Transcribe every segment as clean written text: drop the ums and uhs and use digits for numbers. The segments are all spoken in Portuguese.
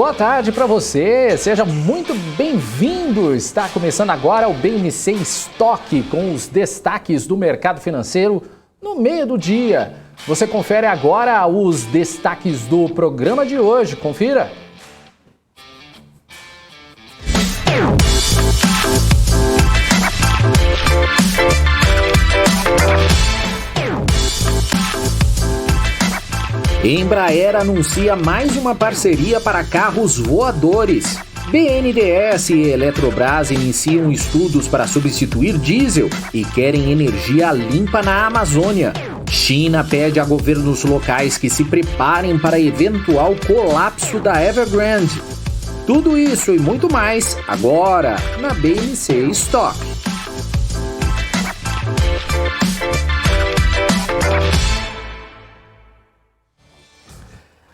boa tarde para você, seja muito bem-vindo. Está começando agora o BMC Stock com os destaques do mercado financeiro no meio do dia. Você confere agora os destaques do programa de hoje, confira. Embraer anuncia mais uma parceria para carros voadores. BNDES e Eletrobras iniciam estudos para substituir diesel e querem energia limpa na Amazônia. China pede a governos locais que se preparem para eventual colapso da Evergrande. Tudo isso e muito mais agora na BMC Stock.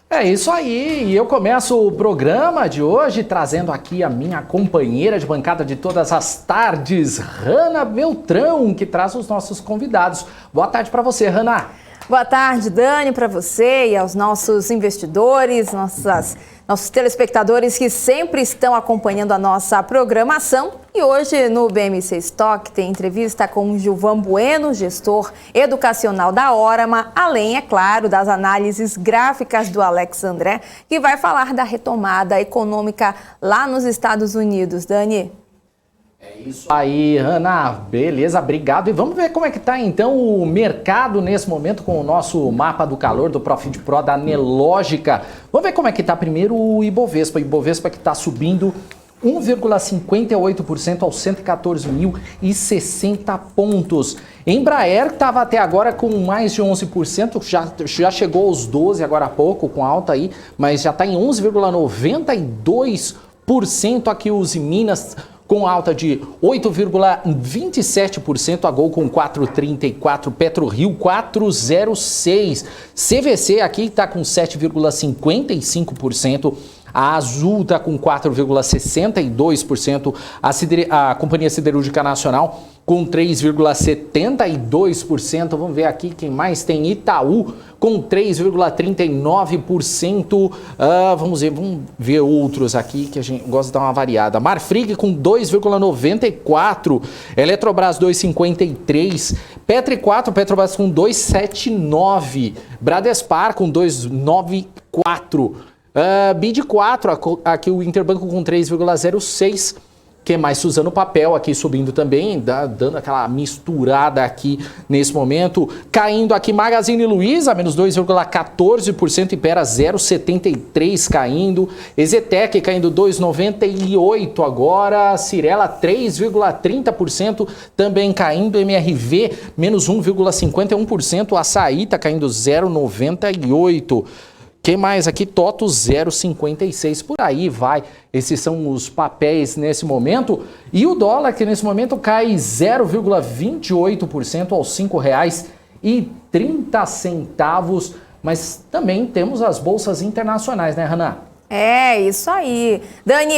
É isso aí, e eu começo o programa de hoje trazendo aqui a minha companheira de bancada de todas as tardes, Hanna Beltrão, que traz os nossos convidados. Boa tarde para você, Hanna. Boa tarde, Dani, para você e aos nossos investidores, nossos telespectadores que sempre estão acompanhando a nossa programação. E hoje no BMC Stock tem entrevista com o Gilvan Bueno, gestor educacional da Orama, além, é claro, das análises gráficas do Alex André, que vai falar da retomada econômica lá nos Estados Unidos. Dani? É isso aí, Hanna. Beleza, obrigado. E vamos ver como é que tá então o mercado nesse momento com o nosso mapa do calor do Profit Pro da Nelogica. Vamos ver como é que tá primeiro o Ibovespa. O Ibovespa que tá subindo 1,58% aos 114.060 pontos. Embraer estava até agora com mais de 11%, já chegou aos 12% agora há pouco, com alta aí, mas já está em 11,92%. Aqui os Minas com alta de 8,27%, a Gol com 4,34%, PetroRio 4,06%, CVC aqui está com 7,55%, a Azul está com 4,62%, a Companhia Siderúrgica Nacional com 3,72%. Vamos ver aqui quem mais tem. Itaú com 3,39%. Vamos ver outros aqui que a gente gosta de dar uma variada. Marfrig com 2,94%. Eletrobras 2,53%. Petri 4, Petrobras com 2,79%. Bradespar com 2,94%. BID 4, aqui o Interbanco com 3,06%. Que mais? Suzano Papel aqui subindo também, dando aquela misturada aqui nesse momento. Caindo aqui Magazine Luiza, menos 2,14%, Ipera 0,73% caindo. Exetec caindo 2,98% agora. Cirela 3,30% também caindo. MRV menos 1,51%. Açaí está caindo 0,98%. Que mais aqui? TOTO 0,56, por aí vai. Esses são os papéis nesse momento. E o dólar que nesse momento cai 0,28% aos R$ 5,30. Mas também temos as bolsas internacionais, né, Hanna? É, isso aí.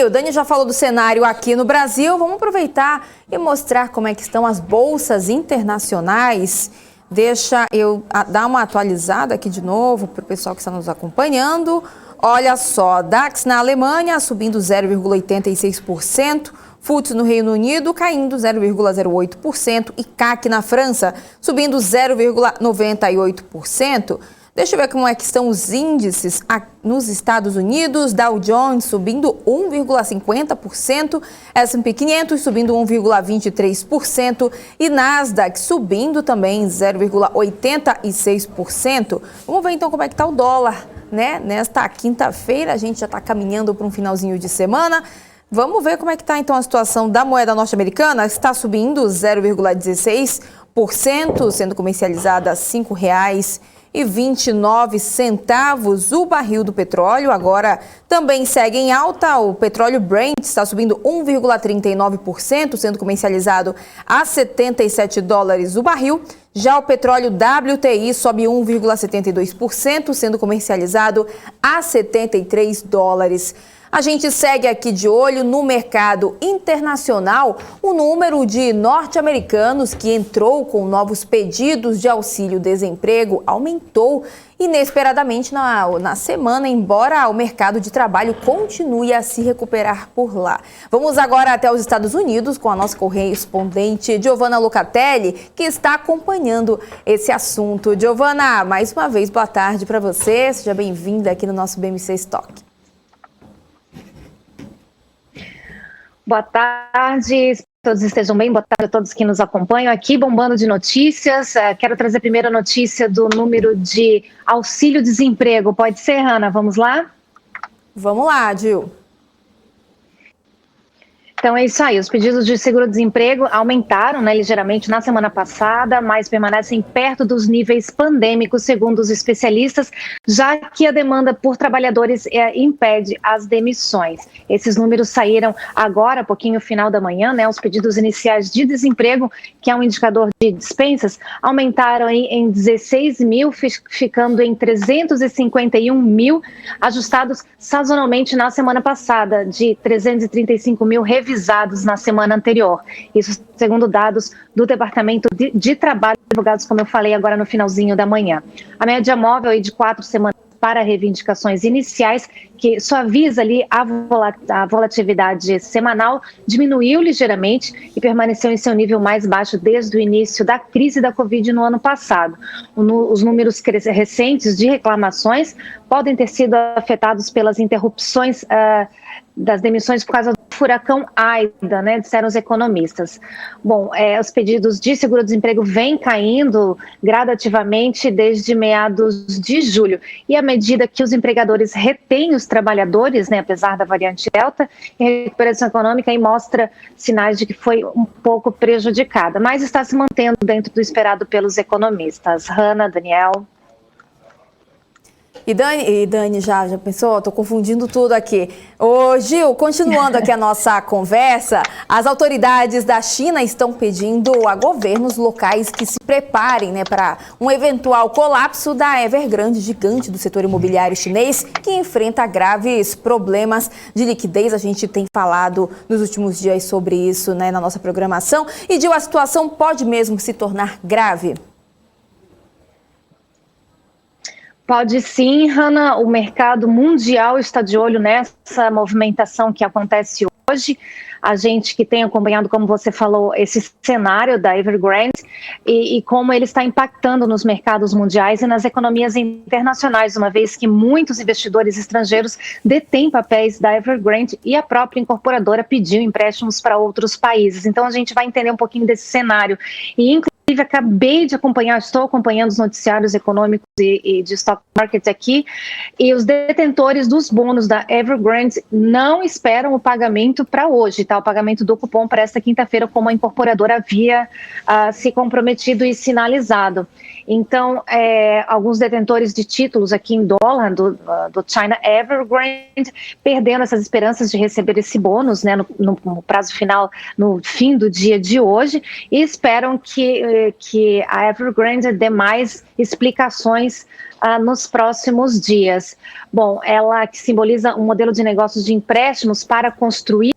O Dani já falou do cenário aqui no Brasil. Vamos aproveitar e mostrar como é que estão as bolsas internacionais. Deixa eu dar uma atualizada aqui de novo para o pessoal que está nos acompanhando. Olha só, DAX na Alemanha subindo 0,86%, FTSE no Reino Unido caindo 0,08% e CAC na França subindo 0,98%. Deixa eu ver como é que estão os índices nos Estados Unidos. Dow Jones subindo 1,50%, S&P 500 subindo 1,23% e Nasdaq subindo também 0,86%. Vamos ver então como é que está o dólar, né? Nesta quinta-feira a gente já está caminhando para um finalzinho de semana. Vamos ver como é que está então a situação da moeda norte-americana. Está subindo 0,16%, sendo comercializada a R$ 5,29 o barril do petróleo. Agora também segue em alta. O petróleo Brent está subindo 1,39%, sendo comercializado a $77 o barril. Já o petróleo WTI sobe 1,72%, sendo comercializado a $73. A gente segue aqui de olho no mercado internacional. O número de norte-americanos que entrou com novos pedidos de auxílio-desemprego aumentou inesperadamente na semana, embora o mercado de trabalho continue a se recuperar por lá. Vamos agora até os Estados Unidos com a nossa correspondente Giovanna Locatelli, que está acompanhando esse assunto. Giovanna, mais uma vez, boa tarde para você. Seja bem-vinda aqui no nosso BMC Stock. Boa tarde, todos estejam bem, boa tarde a todos que nos acompanham aqui, bombando de notícias. Quero trazer a primeira notícia do número de auxílio-desemprego. Pode ser, Hanna? Vamos lá? Vamos lá, Gil. Então é isso aí, os pedidos de seguro-desemprego aumentaram ligeiramente na semana passada, mas permanecem perto dos níveis pandêmicos, segundo os especialistas, já que a demanda por trabalhadores impede as demissões. Esses números saíram agora, pouquinho final da manhã, os pedidos iniciais de desemprego, que é um indicador de dispensas, aumentaram aí em 16 mil, ficando em 351 mil, ajustados sazonalmente na semana passada, de 335 mil revisados na semana anterior. Isso segundo dados do Departamento de Trabalho, divulgados, como eu falei, agora no finalzinho da manhã. A média móvel aí de 4 semanas para reivindicações iniciais, que suaviza ali a volatilidade semanal, diminuiu ligeiramente e permaneceu em seu nível mais baixo desde o início da crise da Covid no ano passado. Os números recentes de reclamações podem ter sido afetados pelas interrupções das demissões por causa do furacão Aida, disseram os economistas. Bom, os pedidos de seguro-desemprego vêm caindo gradativamente desde meados de julho. E à medida que os empregadores retêm os trabalhadores, apesar da variante Delta, a recuperação econômica aí mostra sinais de que foi um pouco prejudicada, mas está se mantendo dentro do esperado pelos economistas. Hanna, Daniel. E Dani, já pensou? Estou confundindo tudo aqui. Ô, Gil, continuando aqui a nossa conversa, as autoridades da China estão pedindo a governos locais que se preparem para um eventual colapso da Evergrande, gigante do setor imobiliário chinês, que enfrenta graves problemas de liquidez. A gente tem falado nos últimos dias sobre isso na nossa programação. E, Gil, a situação pode mesmo se tornar grave? Pode sim, Hanna. O mercado mundial está de olho nessa movimentação que acontece hoje. A gente que tem acompanhado, como você falou, esse cenário da Evergrande e como ele está impactando nos mercados mundiais e nas economias internacionais, uma vez que muitos investidores estrangeiros detêm papéis da Evergrande e a própria incorporadora pediu empréstimos para outros países. Então a gente vai entender um pouquinho desse cenário e acabei de acompanhar, estou acompanhando os noticiários econômicos e de stock market aqui, e os detentores dos bônus da Evergrande não esperam o pagamento para hoje, o pagamento do cupom para esta quinta-feira, como a incorporadora havia se comprometido e sinalizado. Então, alguns detentores de títulos aqui em dólar do China Evergrande perderam essas esperanças de receber esse bônus no prazo final, no fim do dia de hoje, e esperam que a Evergrande dê mais explicações nos próximos dias. Bom, ela que simboliza um modelo de negócios de empréstimos para construir,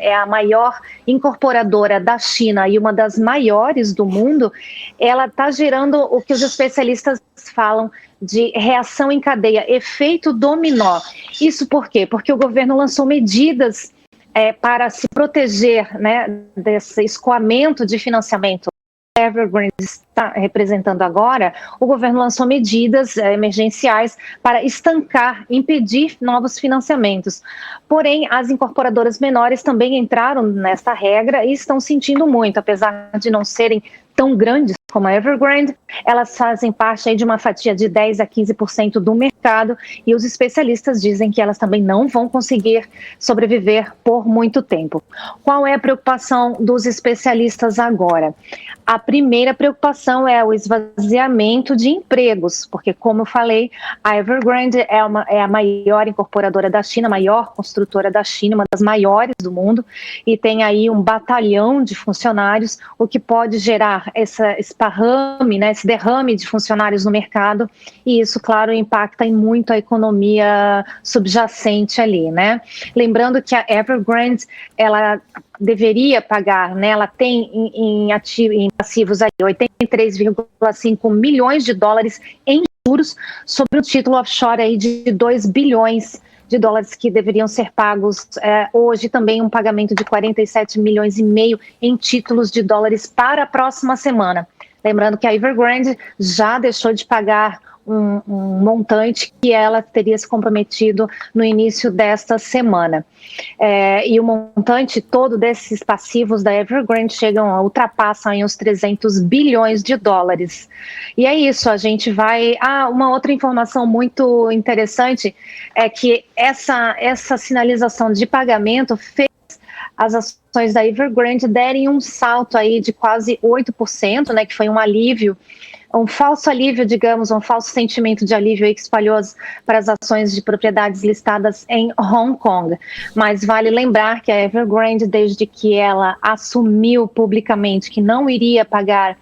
é a maior incorporadora da China e uma das maiores do mundo, ela está gerando o que os especialistas falam de reação em cadeia, efeito dominó. Isso por quê? Porque o governo lançou medidas para se proteger desse escoamento de financiamento. Evergrande está representando agora, o governo lançou medidas emergenciais para estancar, impedir novos financiamentos. Porém, as incorporadoras menores também entraram nesta regra e estão sentindo muito, apesar de não serem tão grandes como a Evergrande, elas fazem parte aí de uma fatia de 10 a 15% do mercado e os especialistas dizem que elas também não vão conseguir sobreviver por muito tempo. Qual é a preocupação dos especialistas agora? A primeira preocupação é o esvaziamento de empregos, porque, como eu falei, a Evergrande é a maior incorporadora da China, a maior construtora da China, uma das maiores do mundo, e tem aí um batalhão de funcionários, o que pode gerar essa espalha desparrame, né, esse derrame de funcionários no mercado, e isso, claro, impacta em muito a economia subjacente ali, né? Lembrando que a Evergrande, ela deveria pagar, né, ela tem em passivos aí 83,5 milhões de dólares em juros sobre um título offshore aí de 2 bilhões de dólares que deveriam ser pagos hoje, também um pagamento de 47 milhões e meio em títulos de dólares para a próxima semana. Lembrando que a Evergrande já deixou de pagar um montante que ela teria se comprometido no início desta semana. E o montante todo desses passivos da Evergrande ultrapassam aí os 300 bilhões de dólares. E é isso, a gente vai... uma outra informação muito interessante é que essa sinalização de pagamento fez as ações da Evergrande derem um salto aí de quase 8%, né, que foi um alívio, um falso alívio, digamos, um falso sentimento de alívio aí que espalhou para as ações de propriedades listadas em Hong Kong. Mas vale lembrar que a Evergrande, desde que ela assumiu publicamente que não iria pagar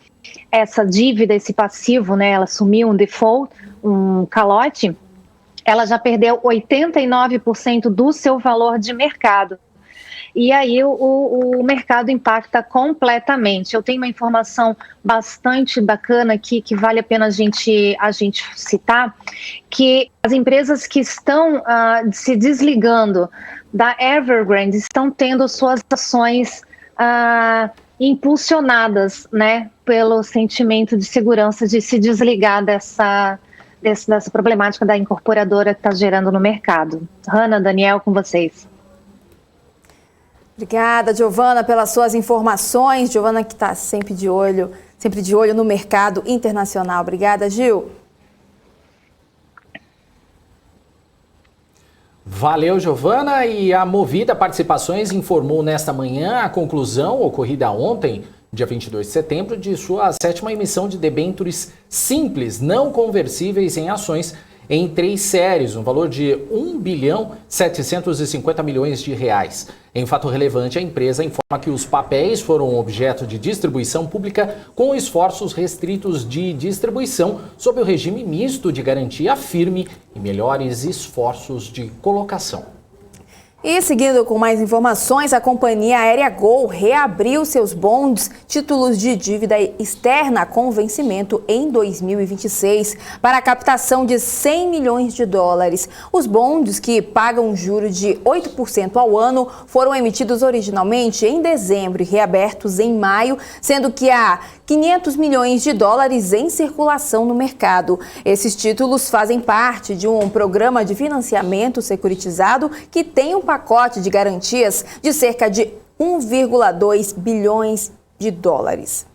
essa dívida, esse passivo, né, ela assumiu um default, um calote, ela já perdeu 89% do seu valor de mercado. E aí o mercado impacta completamente. Eu tenho uma informação bastante bacana aqui que vale a pena a gente citar, que as empresas que estão se desligando da Evergrande estão tendo suas ações impulsionadas, né, pelo sentimento de segurança de se desligar dessa problemática da incorporadora que está gerando no mercado. Hannah, Daniel, com vocês. Obrigada, Giovana, pelas suas informações. Giovana que está sempre de olho no mercado internacional. Obrigada, Gil. Valeu, Giovana. E a Movida Participações informou nesta manhã a conclusão ocorrida ontem, dia 22 de setembro, de sua 7ª emissão de debêntures simples, não conversíveis em ações, em 3 séries, um valor de 1 bilhão 750 milhões de reais. Em fato relevante, a empresa informa que os papéis foram objeto de distribuição pública com esforços restritos de distribuição sob o regime misto de garantia firme e melhores esforços de colocação. E seguindo com mais informações, a companhia aérea Gol reabriu seus bonds, títulos de dívida externa com vencimento em 2026, para a captação de 100 milhões de dólares. Os bonds, que pagam juros de 8% ao ano, foram emitidos originalmente em dezembro e reabertos em maio, sendo que há 500 milhões de dólares em circulação no mercado. Esses títulos fazem parte de um programa de financiamento securitizado que tem um pacote de garantias de cerca de 1,2 bilhões de dólares.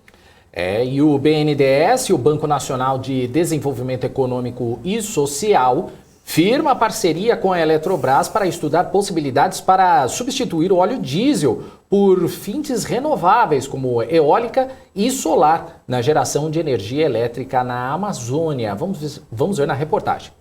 E o BNDES, o Banco Nacional de Desenvolvimento Econômico e Social, firma parceria com a Eletrobras para estudar possibilidades para substituir o óleo diesel por fontes renováveis, como eólica e solar, na geração de energia elétrica na Amazônia. Vamos ver na reportagem.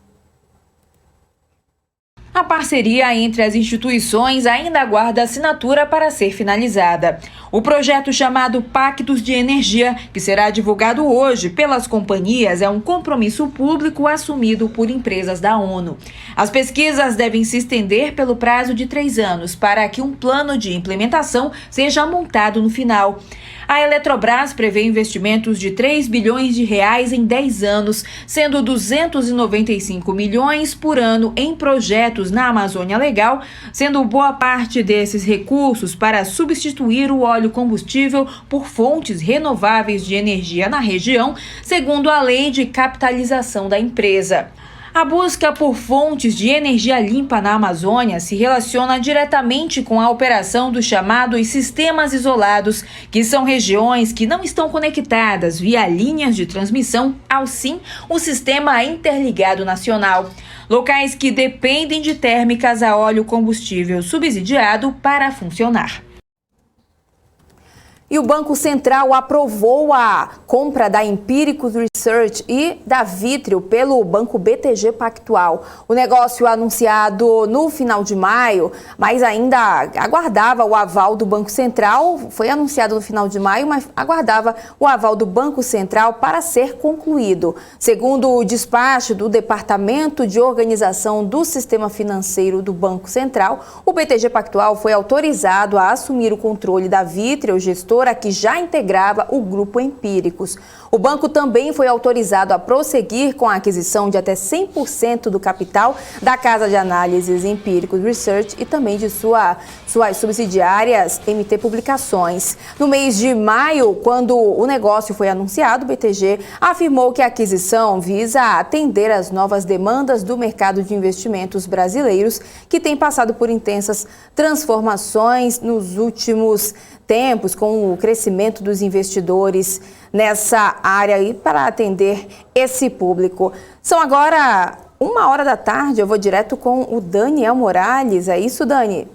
A parceria entre as instituições ainda aguarda assinatura para ser finalizada. O projeto chamado Pactos de Energia, que será divulgado hoje pelas companhias, é um compromisso público assumido por empresas da ONU. As pesquisas devem se estender pelo prazo de 3 anos para que um plano de implementação seja montado no final. A Eletrobras prevê investimentos de 3 bilhões de reais em 10 anos, sendo 295 milhões por ano em projetos na Amazônia Legal, sendo boa parte desses recursos para substituir o óleo combustível por fontes renováveis de energia na região, segundo a lei de capitalização da empresa. A busca por fontes de energia limpa na Amazônia se relaciona diretamente com a operação dos chamados sistemas isolados, que são regiões que não estão conectadas via linhas de transmissão ao SIM, o Sistema Interligado Nacional. Locais que dependem de térmicas a óleo combustível subsidiado para funcionar. E o Banco Central aprovou a compra da Empíricos Research e da Vitrio pelo Banco BTG Pactual. O negócio anunciado no final de maio, mas ainda aguardava o aval do Banco Central, foi anunciado no final de maio, mas aguardava o aval do Banco Central para ser concluído. Segundo o despacho do Departamento de Organização do Sistema Financeiro do Banco Central, o BTG Pactual foi autorizado a assumir o controle da Vitrio, gestora que já integrava o Grupo Empíricos. O banco também foi autorizado a prosseguir com a aquisição de até 100% do capital da casa de análises Empíricos Research e também de suas subsidiárias MT Publicações. No mês de maio, quando o negócio foi anunciado, o BTG afirmou que a aquisição visa atender às novas demandas do mercado de investimentos brasileiros, que tem passado por intensas transformações nos últimos tempos, com o crescimento dos investidores nessa área e para atender esse público. São agora 1h da tarde, eu vou direto com o Daniel Morales. É isso, Dani?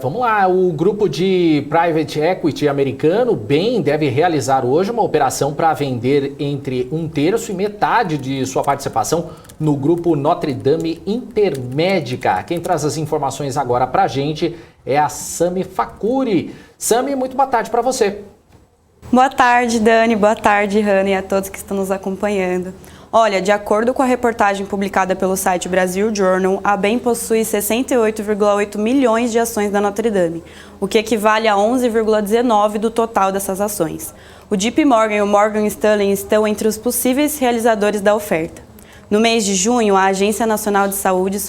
Vamos lá. O grupo de Private Equity americano, Bain, deve realizar hoje uma operação para vender entre 1/3 e metade de sua participação no grupo Notre Dame Intermédica. Quem traz as informações agora para a gente é a Sami Fakuri. Sami, muito boa tarde para você. Boa tarde, Dani. Boa tarde, Hannah, e a todos que estão nos acompanhando. Olha, de acordo com a reportagem publicada pelo site Brasil Journal, a Bain possui 68,8 milhões de ações da Notre Dame, o que equivale a 11,19% do total dessas ações. O JP Morgan e o Morgan Stanley estão entre os possíveis realizadores da oferta. No mês de junho, a Agência Nacional de Saúde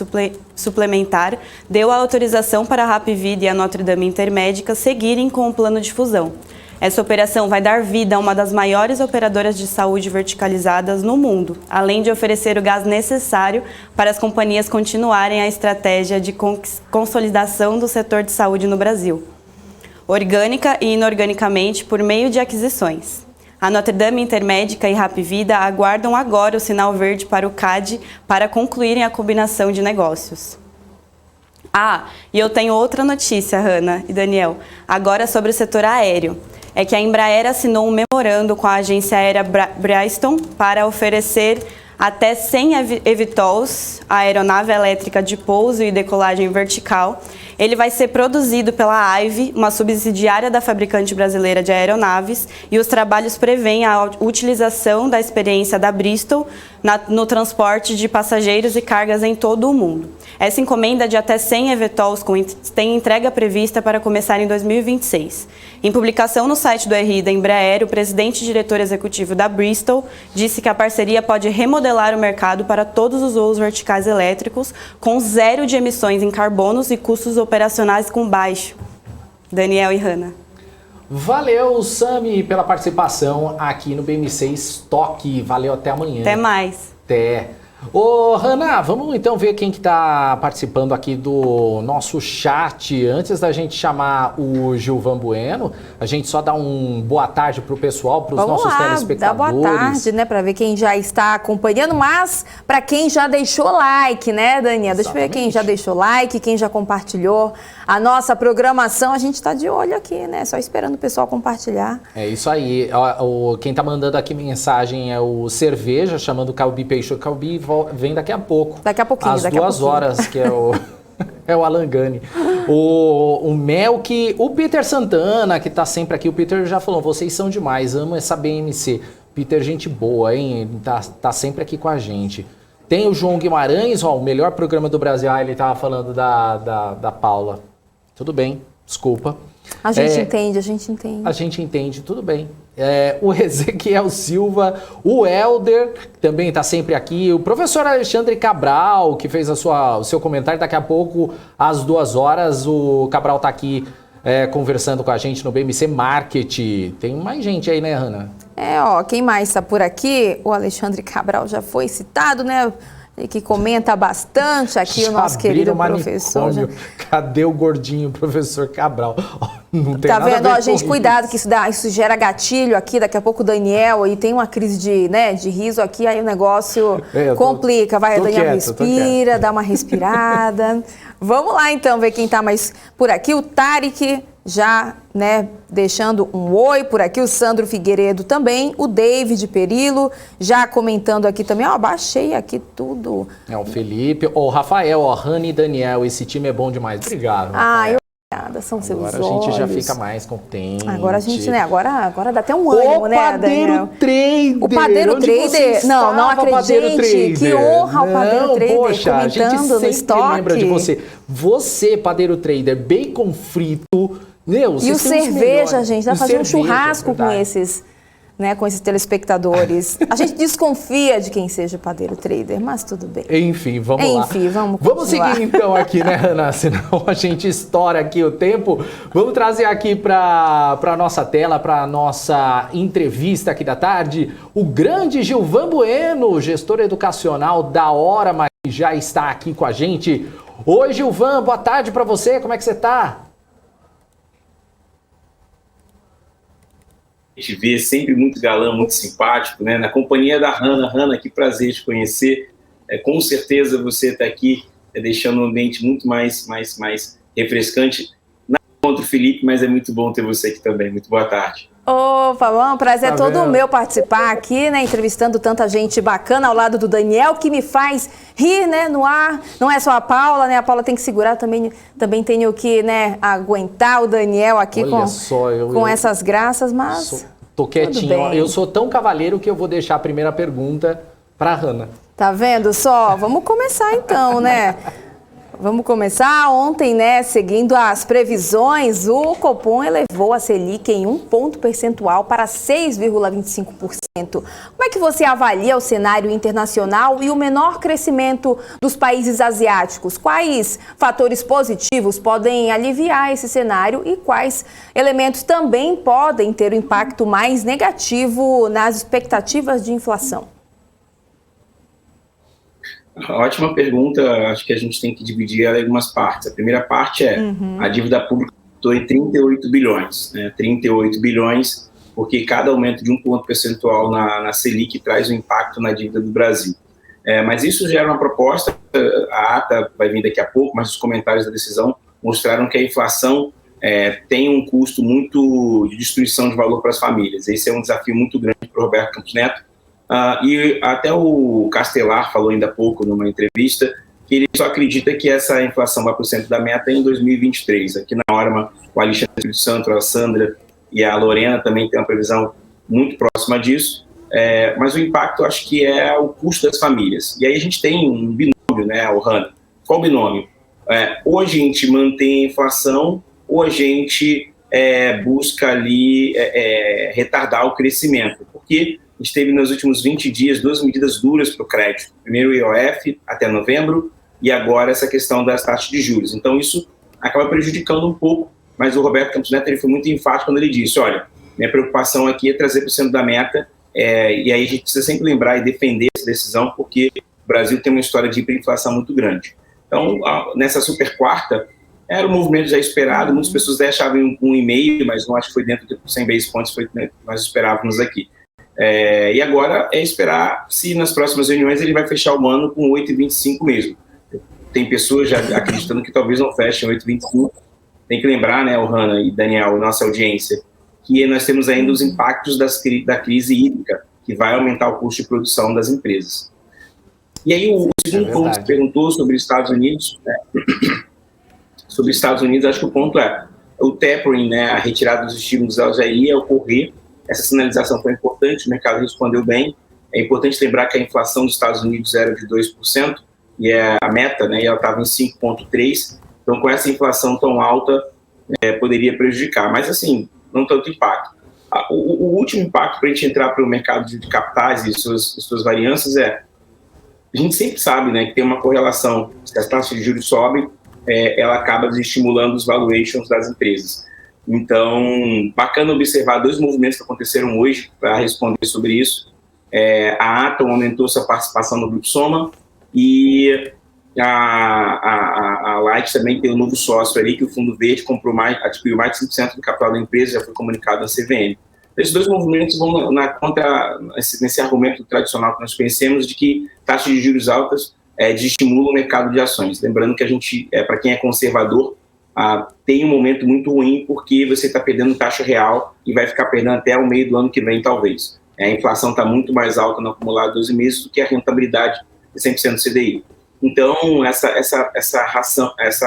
Suplementar deu a autorização para a Hapvida e a Notre Dame Intermédica seguirem com o plano de fusão. Essa operação vai dar vida a uma das maiores operadoras de saúde verticalizadas no mundo, além de oferecer o gás necessário para as companhias continuarem a estratégia de consolidação do setor de saúde no Brasil, orgânica e inorganicamente por meio de aquisições. A Notre Dame Intermédica e Hapvida aguardam agora o sinal verde para o CAD para concluírem a combinação de negócios. E eu tenho outra notícia, Hannah e Daniel, agora sobre o setor aéreo. É que a Embraer assinou um memorando com a agência aérea Bristol para oferecer até 100 eVTOLs, a aeronave elétrica de pouso e decolagem vertical. Ele vai ser produzido pela AIVE, uma subsidiária da fabricante brasileira de aeronaves, e os trabalhos prevêem a utilização da experiência da Bristol no transporte de passageiros e cargas em todo o mundo. Essa encomenda de até 100 eVTOLs tem entrega prevista para começar em 2026. Em publicação no site do RI da Embraer, o presidente e diretor executivo da Bristol disse que a parceria pode remodelar o mercado para todos os voos verticais elétricos, com 0 de emissões em carbonos e custos operacionais com baixo. Daniel e Hannah. Valeu, Sami, pela participação aqui no BMC Estoque. Valeu, até amanhã. Até mais. Até. Ô, Hannah, vamos então ver quem que tá participando aqui do nosso chat. Antes da gente chamar o Gilvan Bueno, a gente só dá um boa tarde pro pessoal, pros nossos telespectadores. Dá boa tarde, né, para ver quem já está acompanhando, mas para quem já deixou like, né, Daniela? Deixa eu ver quem já deixou like, quem já compartilhou a nossa programação. A gente tá de olho aqui, né, só esperando o pessoal compartilhar. É isso aí. Quem tá mandando aqui mensagem é o Cerveja, chamando o Calbi Peixoto. Calbi vem daqui a pouco. Daqui a pouquinho. Às 2 horas, que é o... é o Alan Gani. O Melk, o Peter Santana, que tá sempre aqui. O Peter já falou, vocês são demais, amo essa BMC. Peter, gente boa, hein? Tá sempre aqui com a gente. Tem o João Guimarães, o melhor programa do Brasil. Ele tava falando da Paula. Tudo bem, desculpa. A gente entende, a gente entende. A gente entende, tudo bem. O Ezequiel Silva, o Helder, que também está sempre aqui, o professor Alexandre Cabral, que fez o seu comentário. Daqui a pouco, às 2 horas, o Cabral está aqui conversando com a gente no BMC Market. Tem mais gente aí, né, Hannah? Quem mais está por aqui? O Alexandre Cabral já foi citado, né? Que comenta bastante aqui o nosso querido professor. Cadê o gordinho, professor Cabral? Não tem tá nada vendo? a ver Gente, com cuidado isso. Que isso gera gatilho aqui. Daqui a pouco o Daniel aí tem uma crise de riso aqui, aí o negócio complica. Vai, Daniel, quieto, respira, dá uma respirada. Vamos lá então ver quem tá mais por aqui. O Tarek já, né, deixando um oi por aqui, o Sandro Figueiredo também, o David Perillo já comentando aqui também, ó, baixei aqui tudo. O Felipe, o Rafael, ó, Rani e Daniel, esse time é bom demais. Obrigado, Rafael. Obrigada, são seus olhos. Agora a gente já fica mais contente. Agora a gente, né, agora dá até um ânimo, né, Daniel? Trader, o Padeiro Trader, não acredite, que honra o Padeiro Trader, poxa, comentando a gente no sempre estoque. lembra de você. Você, Padeiro Trader, bacon frito, meu, e o cerveja, gente, dá pra fazer um churrasco com esses, né, com esses telespectadores. A gente desconfia de quem seja o Padeiro Trader, mas tudo bem. Enfim, vamos lá. Enfim, vamos seguir então aqui, né, Ana? Senão a gente estoura aqui o tempo. Vamos trazer aqui para nossa tela, para nossa entrevista aqui da tarde, o grande Gilvan Bueno, gestor educacional da Hora, mas já está aqui com a gente. Oi, Gilvan, boa tarde para você. Como é que você está? A gente vê sempre muito galã, muito simpático, né? Na companhia da Hannah. Hannah, que prazer te conhecer. Com certeza você está aqui deixando o ambiente muito mais refrescante. Nada contra o Felipe, mas é muito bom ter você aqui também. Muito boa tarde. Opa, bom, prazer todo meu participar aqui, né, entrevistando tanta gente bacana ao lado do Daniel, que me faz rir, né, no ar. Não é só a Paula, né, a Paula tem que segurar, também tenho que, né, aguentar o Daniel aqui com essas graças, mas tô quietinho, eu sou tão cavalheiro que eu vou deixar a primeira pergunta para a Hannah. Tá vendo só? Vamos começar então, né? Vamos começar. Ontem, né, seguindo as previsões, o Copom elevou a Selic em 1 ponto percentual para 6,25%. Como é que você avalia o cenário internacional e o menor crescimento dos países asiáticos? Quais fatores positivos podem aliviar esse cenário e quais elementos também podem ter um impacto mais negativo nas expectativas de inflação? Ótima pergunta, acho que a gente tem que dividir ela em algumas partes. A primeira parte é a dívida pública aumentou em 38 bilhões, né? 38 bilhões, porque cada aumento de 1 ponto percentual na Selic traz um impacto na dívida do Brasil. Mas isso gera uma proposta, a ata vai vir daqui a pouco, mas os comentários da decisão mostraram que a inflação tem um custo muito de destruição de valor para as famílias. Esse é um desafio muito grande para o Roberto Campos Neto. E até o Castelar falou ainda há pouco numa entrevista que ele só acredita que essa inflação vai para o centro da meta em 2023. Aqui na Orma, o Alexandre dos Santos, a Sandra e a Lorena também tem uma previsão muito próxima disso, mas o impacto acho que é o custo das famílias. E aí a gente tem um binômio, né, o Hannah. Qual binômio? Ou a gente mantém a inflação ou a gente busca ali retardar o crescimento, porque a gente teve nos últimos 20 dias 2 medidas duras para o crédito. Primeiro o IOF até novembro e agora essa questão das taxas de juros. Então isso acaba prejudicando um pouco, mas o Roberto Campos Neto ele foi muito enfático quando ele disse, olha, minha preocupação aqui é trazer para o centro da meta, e aí a gente precisa sempre lembrar e defender essa decisão, porque o Brasil tem uma história de hiperinflação muito grande. Então, nessa super quarta, era um movimento já esperado, muitas pessoas achavam 1,5, mas não acho que foi dentro de 100 basis points, foi, né, nós esperávamos aqui. E agora é esperar se nas próximas reuniões ele vai fechar o ano com 8,25 mesmo. Tem pessoas já acreditando que talvez não fechem 8,25. Tem que lembrar, né, o Hannah e Daniel, nossa audiência, que nós temos ainda os impactos da crise hídrica, que vai aumentar o custo de produção das empresas. E aí o segundo ponto que você perguntou sobre os Estados Unidos, sobre os Estados Unidos, acho que o ponto é o tapering, né, a retirada dos estímulos já ia ocorrer. Essa sinalização foi importante, o mercado respondeu bem. É importante lembrar que a inflação dos Estados Unidos era de 2%, e é a meta, né, e ela estava em 5,3%. Então, com essa inflação tão alta, poderia prejudicar. Mas, assim, não tanto impacto. O último impacto para a gente entrar para o mercado de capitais e suas variâncias a gente sempre sabe, né, que tem uma correlação. Se as taxas de juros sobem, ela acaba desestimulando os valuations das empresas. Então, bacana observar 2 movimentos que aconteceram hoje para responder sobre isso. A Atom aumentou sua participação no Grupo Soma e a Light também tem um novo sócio ali, que o Fundo Verde adquiriu mais de 5% do capital da empresa, já foi comunicado à CVM. Esses 2 movimentos vão nesse argumento tradicional que nós conhecemos de que taxas de juros altas desestimulam o mercado de ações. Lembrando que a gente, para quem é conservador, tem um momento muito ruim porque você está perdendo taxa real e vai ficar perdendo até o meio do ano que vem, talvez. A inflação está muito mais alta no acumulado de 12 meses do que a rentabilidade de 100% do CDI. Então, essa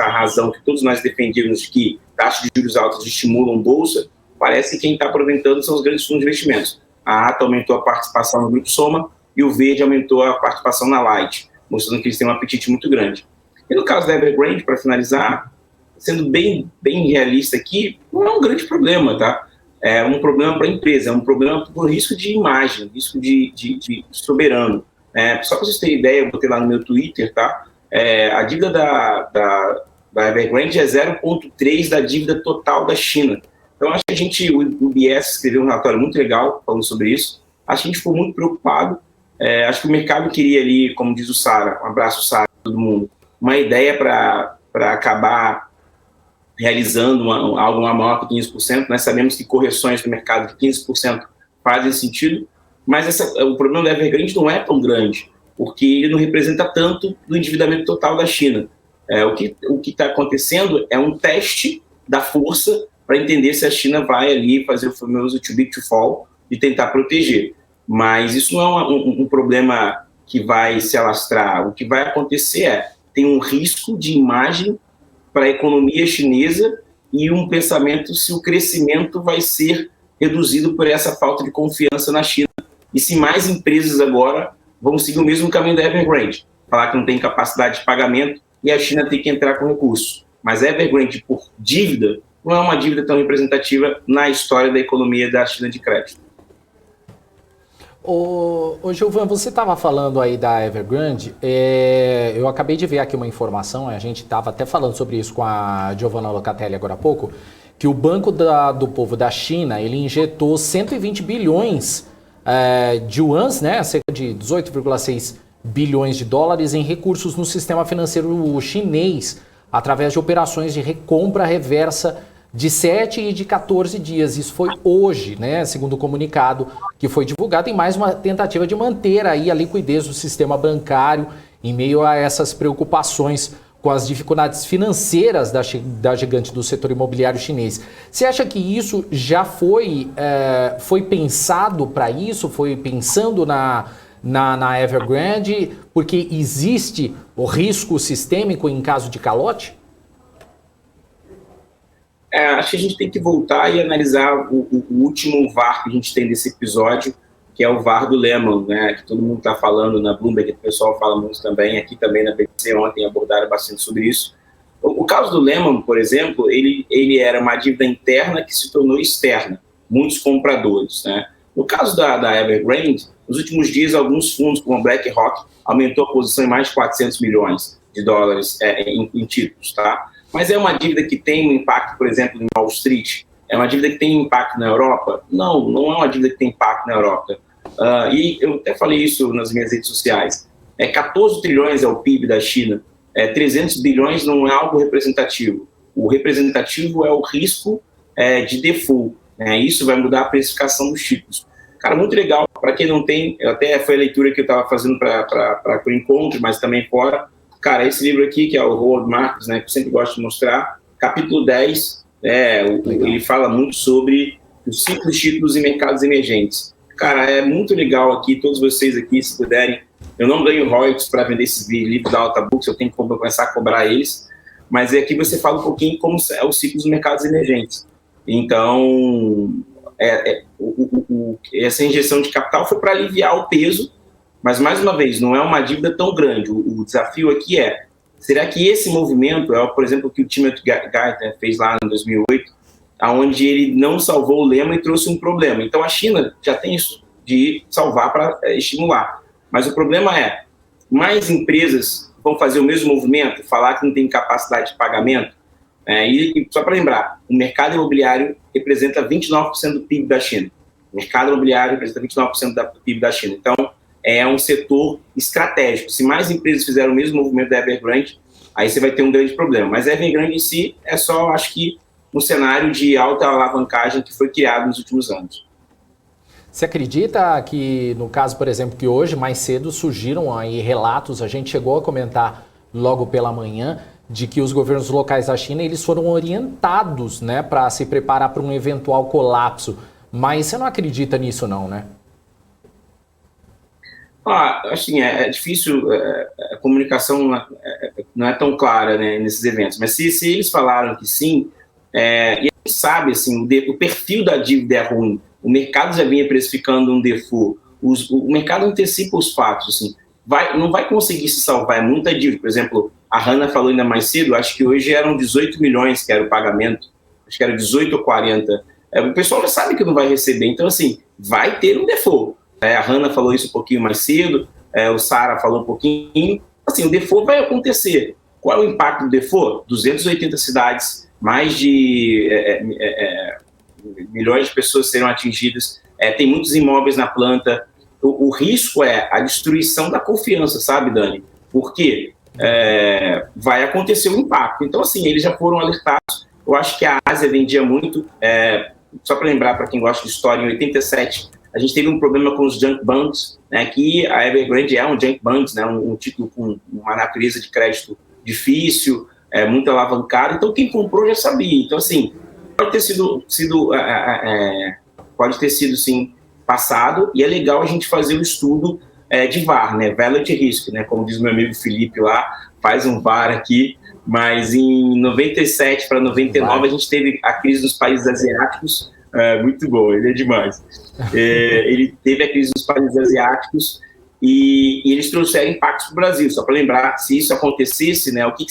razão que todos nós defendíamos de que taxas de juros altas estimulam bolsa, parece que quem está aproveitando são os grandes fundos de investimentos. A ATA aumentou a participação no Grupo Soma e o Verde aumentou a participação na Light, mostrando que eles têm um apetite muito grande. E no caso da Evergrande, para finalizar, sendo bem realista aqui, não é um grande problema, tá? É um problema para a empresa, é um problema por risco de imagem, risco de soberano. Só para vocês terem ideia, eu botei lá no meu Twitter, tá? A dívida da Evergrande é 0,3 da dívida total da China. Então, acho que o UBS escreveu um relatório muito legal falando sobre isso. Acho que a gente ficou muito preocupado. Acho que o mercado queria ali, como diz o Sara, um abraço, Sara, todo mundo, uma ideia para acabar realizando algo maior que 15%. Nós sabemos que correções do mercado de 15% fazem sentido, mas o problema da Evergrande não é tão grande, porque ele não representa tanto do endividamento total da China. O que está acontecendo é um teste da força para entender se a China vai ali fazer o famoso too big to fall e tentar proteger. Mas isso não é um problema que vai se alastrar. O que vai acontecer tem um risco de imagem para a economia chinesa e um pensamento se o crescimento vai ser reduzido por essa falta de confiança na China. E se mais empresas agora vão seguir o mesmo caminho da Evergrande, falar que não tem capacidade de pagamento e a China tem que entrar com recursos. Mas a Evergrande, por dívida, não é uma dívida tão representativa na história da economia da China de crédito. Ô Gilvan, você estava falando aí da Evergrande, eu acabei de ver aqui uma informação, a gente estava até falando sobre isso com a Giovanna Locatelli agora há pouco, que o Banco do Povo da China, ele injetou 120 bilhões de yuans, né, cerca de 18,6 bilhões de dólares em recursos no sistema financeiro chinês, através de operações de recompra reversa de 7 e de 14 dias. Isso foi hoje, né, segundo o comunicado que foi divulgado, em mais uma tentativa de manter aí a liquidez do sistema bancário em meio a essas preocupações com as dificuldades financeiras da gigante do setor imobiliário chinês. Você acha que isso já foi pensado para isso? Foi pensando na Evergrande? Porque existe o risco sistêmico em caso de calote? Acho que a gente tem que voltar e analisar o último VAR que a gente tem desse episódio, que é o VAR do Lehman, né, que todo mundo está falando na Bloomberg, que o pessoal fala muito também, aqui também na BBC ontem abordaram bastante sobre isso. O caso do Lehman, por exemplo, ele era uma dívida interna que se tornou externa, muitos compradores, né? No caso da Evergrande, nos últimos dias, alguns fundos, como a BlackRock, aumentou a posição em mais de 400 milhões de dólares em títulos, tá? Mas é uma dívida que tem um impacto, por exemplo, em Wall Street? É uma dívida que tem impacto na Europa? Não, não é uma dívida que tem impacto na Europa. E eu até falei isso nas minhas redes sociais. 14 trilhões é o PIB da China. 300 bilhões não é algo representativo. O representativo é o risco de default. Isso vai mudar a precificação dos títulos. Cara, muito legal. Para quem não tem, até foi a leitura que eu estava fazendo para o encontro, mas também fora. Cara, esse livro aqui, que é o Howard Marks, né, que eu sempre gosto de mostrar, capítulo 10, ele fala muito sobre os ciclos, títulos e mercados emergentes. Cara, é muito legal aqui, todos vocês aqui, se puderem. Eu não ganho royalties para vender esses livros da Alta Books, eu tenho que começar a cobrar eles, mas aqui você fala um pouquinho como é o ciclo dos mercados emergentes. Então, essa injeção de capital foi para aliviar o peso, mas, mais uma vez, não é uma dívida tão grande. O desafio aqui será que esse movimento por exemplo, o que o Timothy Geithner fez lá em 2008, onde ele não salvou o Lehman e trouxe um problema. Então, a China já tem isso de salvar para estimular. Mas o problema mais empresas vão fazer o mesmo movimento, falar que não tem capacidade de pagamento. E só para lembrar, o mercado imobiliário representa 29% do PIB da China. O mercado imobiliário representa 29% do PIB da China. Então, é um setor estratégico. Se mais empresas fizerem o mesmo movimento da Evergrande, aí você vai ter um grande problema. Mas a Evergrande em si é só, acho que, um cenário de alta alavancagem que foi criado nos últimos anos. Você acredita que, no caso, por exemplo, que hoje, mais cedo, surgiram aí relatos, a gente chegou a comentar logo pela manhã, de que os governos locais da China eles foram orientados, né, para se preparar para um eventual colapso. Mas você não acredita nisso não, né? Assim, é difícil, a comunicação não é tão clara, né, nesses eventos, mas se eles falaram que sim, e a gente sabe, assim, o perfil da dívida é ruim, o mercado já vinha precificando um default, o mercado antecipa os fatos, assim, não vai conseguir se salvar, é muita dívida. Por exemplo, a Hannah falou ainda mais cedo, acho que hoje eram 18 milhões que era o pagamento, acho que era 18 ou 40, o pessoal já sabe que não vai receber, então assim, vai ter um default. A Hannah falou isso um pouquinho mais cedo, o Sara falou um pouquinho, assim, o default vai acontecer. Qual é o impacto do default? 280 cidades, mais de milhões de pessoas serão atingidas, tem muitos imóveis na planta. O risco é a destruição da confiança, sabe, Dani? Porque vai acontecer um impacto. Então, assim, eles já foram alertados. Eu acho que a Ásia vendia muito, só para lembrar para quem gosta de história, em 87, a gente teve um problema com os junk bonds, né, que a Evergrande é um junk bonds, né, um título com uma natureza de crédito difícil, muito alavancado, então quem comprou já sabia. Então, assim, pode ter sido sim, passado, e é legal a gente fazer o estudo de VAR, né, Value Risk, né, como diz meu amigo Felipe lá, faz um VAR aqui, mas em 97 para 99 a gente teve a crise dos países asiáticos, muito bom, ele é demais. Ele teve a crise dos países asiáticos e eles trouxeram impactos para o Brasil. Só para lembrar, se isso acontecesse, né, o que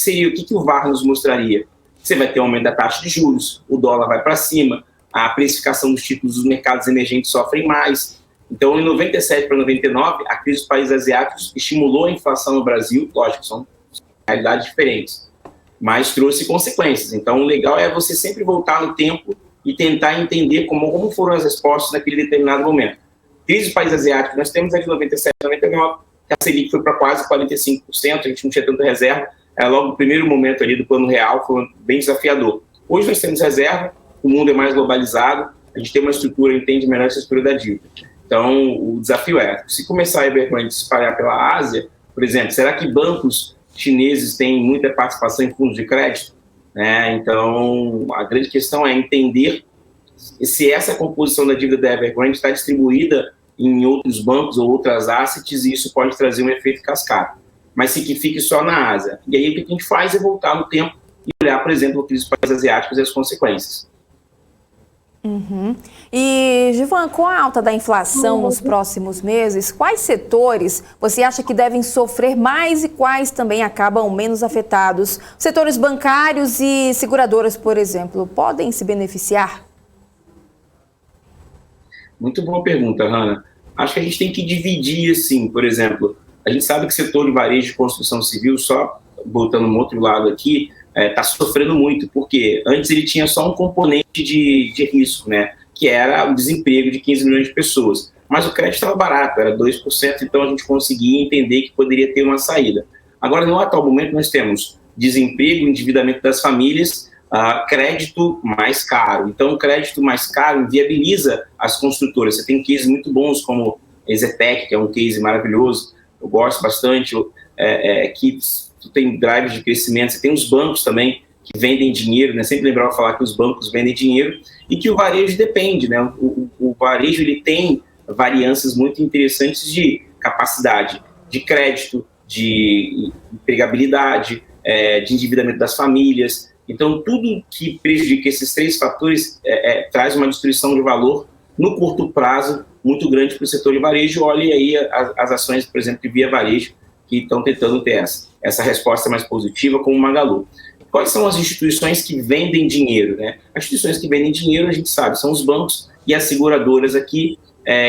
o VAR nos mostraria? Você vai ter um aumento da taxa de juros, o dólar vai para cima, a precificação dos títulos dos mercados emergentes sofrem mais. Então, em 97 para 99, a crise dos países asiáticos estimulou a inflação no Brasil, lógico, são realidades diferentes, mas trouxe consequências. Então, o legal é você sempre voltar no tempo e tentar entender como foram as respostas naquele determinado momento. Crise dos países asiáticos, nós temos aqui 97, 99, que a Selic foi para quase 45%, a gente não tinha tanta reserva, logo no primeiro momento ali do plano real foi bem desafiador. Hoje nós temos reserva, o mundo é mais globalizado, a gente tem uma estrutura, entende melhor essa estrutura da dívida. Então, o desafio se começar a Evergrande se espalhar pela Ásia, por exemplo, será que bancos chineses têm muita participação em fundos de crédito? Então, a grande questão é entender se essa composição da dívida da Evergrande está distribuída em outros bancos ou outras assets, e isso pode trazer um efeito cascata. Mas se que fique só na Ásia. E aí o que a gente faz é voltar no tempo e olhar, por exemplo, os países asiáticos e as consequências. Uhum. E, Gilvan, com a alta da inflação nos próximos meses, quais setores você acha que devem sofrer mais e quais também acabam menos afetados? Setores bancários e seguradoras, por exemplo, podem se beneficiar? Muito boa pergunta, Hannah. Acho que a gente tem que dividir, assim, por exemplo, a gente sabe que o setor de varejo de construção civil, só botando um outro lado aqui, está sofrendo muito, porque antes ele tinha só um componente de risco, né, que era o desemprego de 15 milhões de pessoas. Mas o crédito estava barato, era 2%, então a gente conseguia entender que poderia ter uma saída. Agora, no atual momento, nós temos desemprego, endividamento das famílias, crédito mais caro. Então, o crédito mais caro inviabiliza as construtoras. Você tem cases muito bons, como a Exetec, que é um case maravilhoso, eu gosto bastante, que tem drives de crescimento. Você tem os bancos também que vendem dinheiro, né? Sempre lembrava falar que os bancos vendem dinheiro e que o varejo depende, né? O varejo ele tem variâncias muito interessantes de capacidade de crédito, de empregabilidade, de endividamento das famílias. Então, tudo que prejudica esses três fatores traz uma destruição de valor no curto prazo muito grande para o setor de varejo. Olhe aí as ações, por exemplo, de Via Varejo, que estão tentando ter essa resposta mais positiva, como o Magalu. Quais são as instituições que vendem dinheiro, né? As instituições que vendem dinheiro, a gente sabe, são os bancos e as seguradoras aqui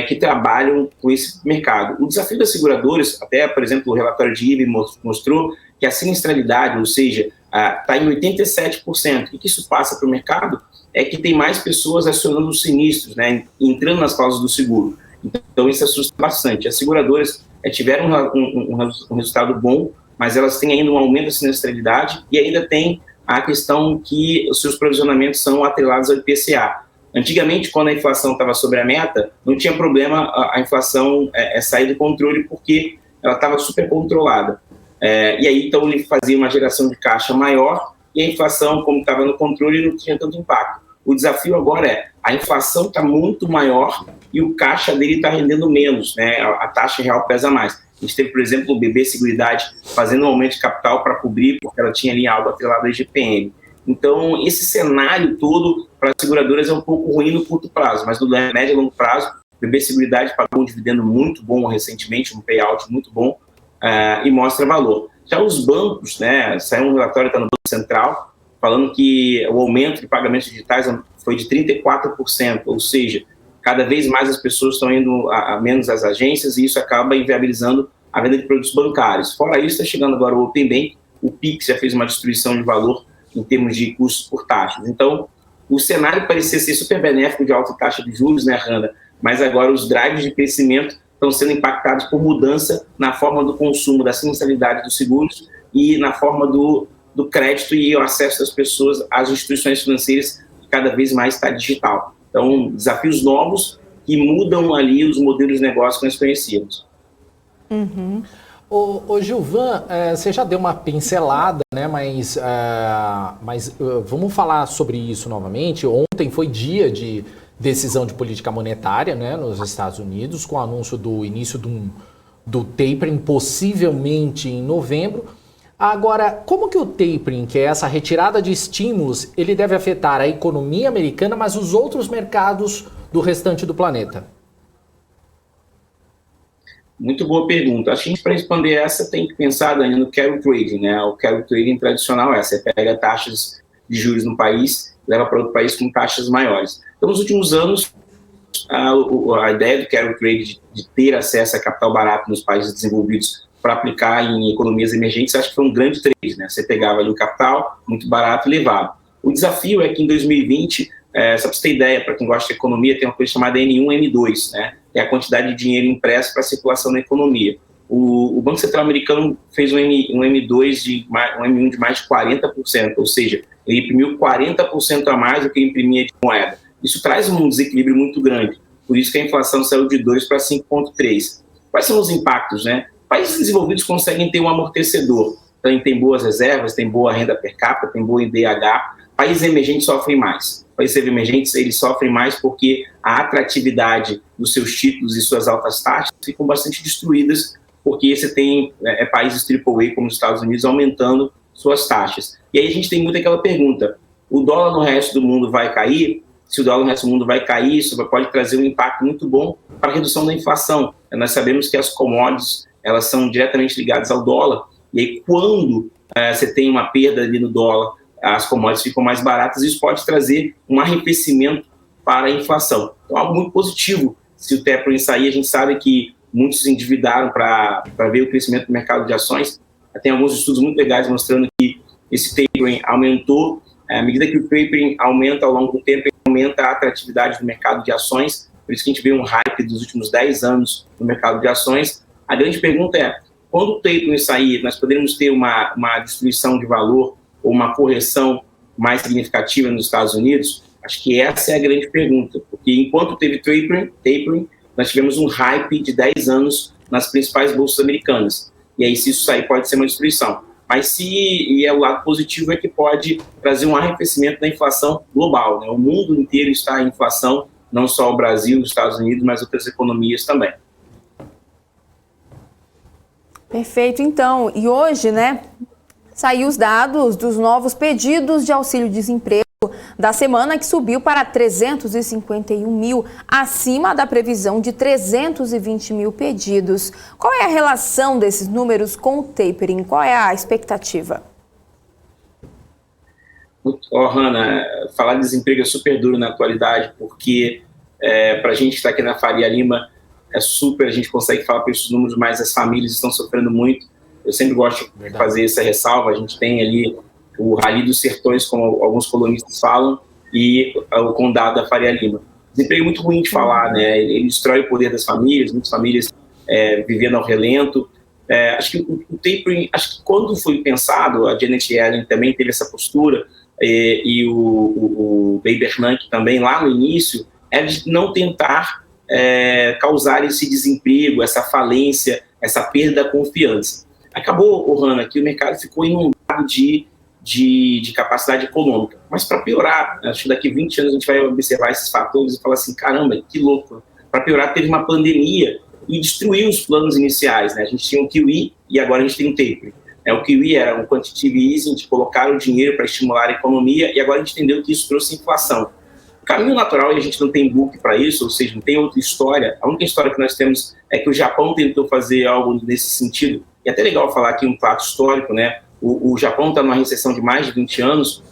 que trabalham com esse mercado. O desafio das seguradoras, até, por exemplo, o relatório de IBE mostrou que a sinistralidade, ou seja, está em 87%. O que isso passa para o mercado é que tem mais pessoas acionando os sinistros, né, entrando nas cláusulas do seguro. Então, isso assusta bastante. As seguradoras tiveram um resultado bom, mas elas têm ainda um aumento da sinistralidade e ainda tem a questão que os seus provisionamentos são atrelados ao IPCA. Antigamente, quando a inflação estava sobre a meta, não tinha problema a inflação sair do controle porque ela estava super controlada. E aí, então, ele fazia uma geração de caixa maior e a inflação, como estava no controle, não tinha tanto impacto. O desafio agora a inflação está muito maior e o caixa dele está rendendo menos, né? A taxa real pesa mais. A gente teve, por exemplo, o BB Seguridade fazendo um aumento de capital para cobrir, porque ela tinha ali algo atrelado ao IGPM. Então, esse cenário todo para as seguradoras é um pouco ruim no curto prazo, mas no médio e longo prazo, o BB Seguridade pagou um dividendo muito bom recentemente, um payout muito bom, e mostra valor. Já os bancos, né, saiu um relatório, está no Banco Central, falando que o aumento de pagamentos digitais foi de 34%, ou seja, cada vez mais as pessoas estão indo a menos às agências e isso acaba inviabilizando a venda de produtos bancários. Fora isso, está chegando agora o Open Bank, o Pix já fez uma destruição de valor em termos de custos por taxas. Então, o cenário parecia ser super benéfico de alta taxa de juros, né, Randa? Mas agora os drives de crescimento estão sendo impactados por mudança na forma do consumo, da sinceridade dos seguros e na forma do crédito e o acesso das pessoas às instituições financeiras, que cada vez mais está digital. Então, desafios novos que mudam ali os modelos de negócio que nós conhecíamos. Uhum. Ô Gilvan, você já deu uma pincelada, né? Mas vamos falar sobre isso novamente. Ontem foi dia de decisão de política monetária, né, nos Estados Unidos, com o anúncio do início do tapering, possivelmente em novembro. Agora, como que o tapering, que é essa retirada de estímulos, ele deve afetar a economia americana, mas os outros mercados do restante do planeta? Muito boa pergunta. Acho que para responder essa tem que pensar, Dani, no carry trading, né? O carry trading tradicional é, você pega taxas de juros no país, leva para outro país com taxas maiores. Então, nos últimos anos, a ideia do carry trading de ter acesso a capital barato nos países desenvolvidos para aplicar em economias emergentes, acho que foi um grande trade, né? Você pegava ali o capital muito barato e levava. O desafio é que em 2020, só para você ter ideia, para quem gosta de economia, tem uma coisa chamada N1, N2, né? É a quantidade de dinheiro impresso para circulação na economia. O Banco Central americano fez um M2 um M1 de mais de 40%, ou seja, ele imprimiu 40% a mais do que imprimia de moeda. Isso traz um desequilíbrio muito grande, por isso que a inflação saiu de 2 para 5,3. Quais são os impactos, né? Países desenvolvidos conseguem ter um amortecedor, então tem boas reservas, tem boa renda per capita, tem boa IDH. Países emergentes sofrem mais. Países emergentes, eles sofrem mais porque a atratividade dos seus títulos e suas altas taxas ficam bastante destruídas, porque você tem países AAA, como os Estados Unidos, aumentando suas taxas. E aí a gente tem muito aquela pergunta, o dólar no resto do mundo vai cair? Se o dólar no resto do mundo vai cair, isso pode trazer um impacto muito bom para a redução da inflação. Nós sabemos que as commodities, elas são diretamente ligadas ao dólar, e aí quando você tem uma perda ali no dólar, as commodities ficam mais baratas, e isso pode trazer um arrefecimento para a inflação. Então, algo muito positivo. Se o tapering sair, a gente sabe que muitos se endividaram para ver o crescimento do mercado de ações. Tem alguns estudos muito legais mostrando que esse tapering aumentou. À medida que o tapering aumenta ao longo do tempo, aumenta a atratividade do mercado de ações. Por isso que a gente vê um hype dos últimos 10 anos no mercado de ações. A grande pergunta é, quando o tapering sair, nós poderemos ter uma destruição de valor ou uma correção mais significativa nos Estados Unidos? Acho que essa é a grande pergunta, porque enquanto teve tapering, nós tivemos um hype de 10 anos nas principais bolsas americanas, e aí se isso sair pode ser uma destruição. Mas o lado positivo é que pode trazer um arrefecimento da inflação global, né? O mundo inteiro está em inflação, não só o Brasil, os Estados Unidos, mas outras economias também. Perfeito, então. E hoje, né, saiu os dados dos novos pedidos de auxílio-desemprego da semana, que subiu para 351 mil, acima da previsão de 320 mil pedidos. Qual é a relação desses números com o tapering? Qual é a expectativa? Hanna, falar de desemprego é super duro na atualidade, porque para a gente que está aqui na Faria Lima, a gente consegue falar para esses números, mas as famílias estão sofrendo muito. Eu sempre gosto de fazer essa ressalva. A gente tem ali o Rally dos Sertões, como alguns colunistas falam, e o Condado da Faria Lima. Desemprego é muito ruim de falar, né? Ele destrói o poder das famílias, muitas famílias vivendo ao relento. Acho que o tapering, acho que quando foi pensado, a Janet Yellen também teve essa postura, e o Ben Bernanke também, lá no início, é de não tentar causar esse desemprego, essa falência, essa perda da confiança. Acabou, Hanna, que o mercado ficou inundado de capacidade econômica. Mas para piorar, acho que daqui 20 anos a gente vai observar esses fatores e falar assim, caramba, que louco. Para piorar, teve uma pandemia e destruiu os planos iniciais, né? A gente tinha o QE e agora a gente tem o tapering. O QE era um quantitative easing, de colocar o dinheiro para estimular a economia, e agora a gente entendeu que isso trouxe inflação. O caminho natural, e a gente não tem book para isso, ou seja, não tem outra história. A única história que nós temos é que o Japão tentou fazer algo nesse sentido, e é até legal falar aqui um fato histórico, né? O Japão está numa recessão de mais de 20 anos,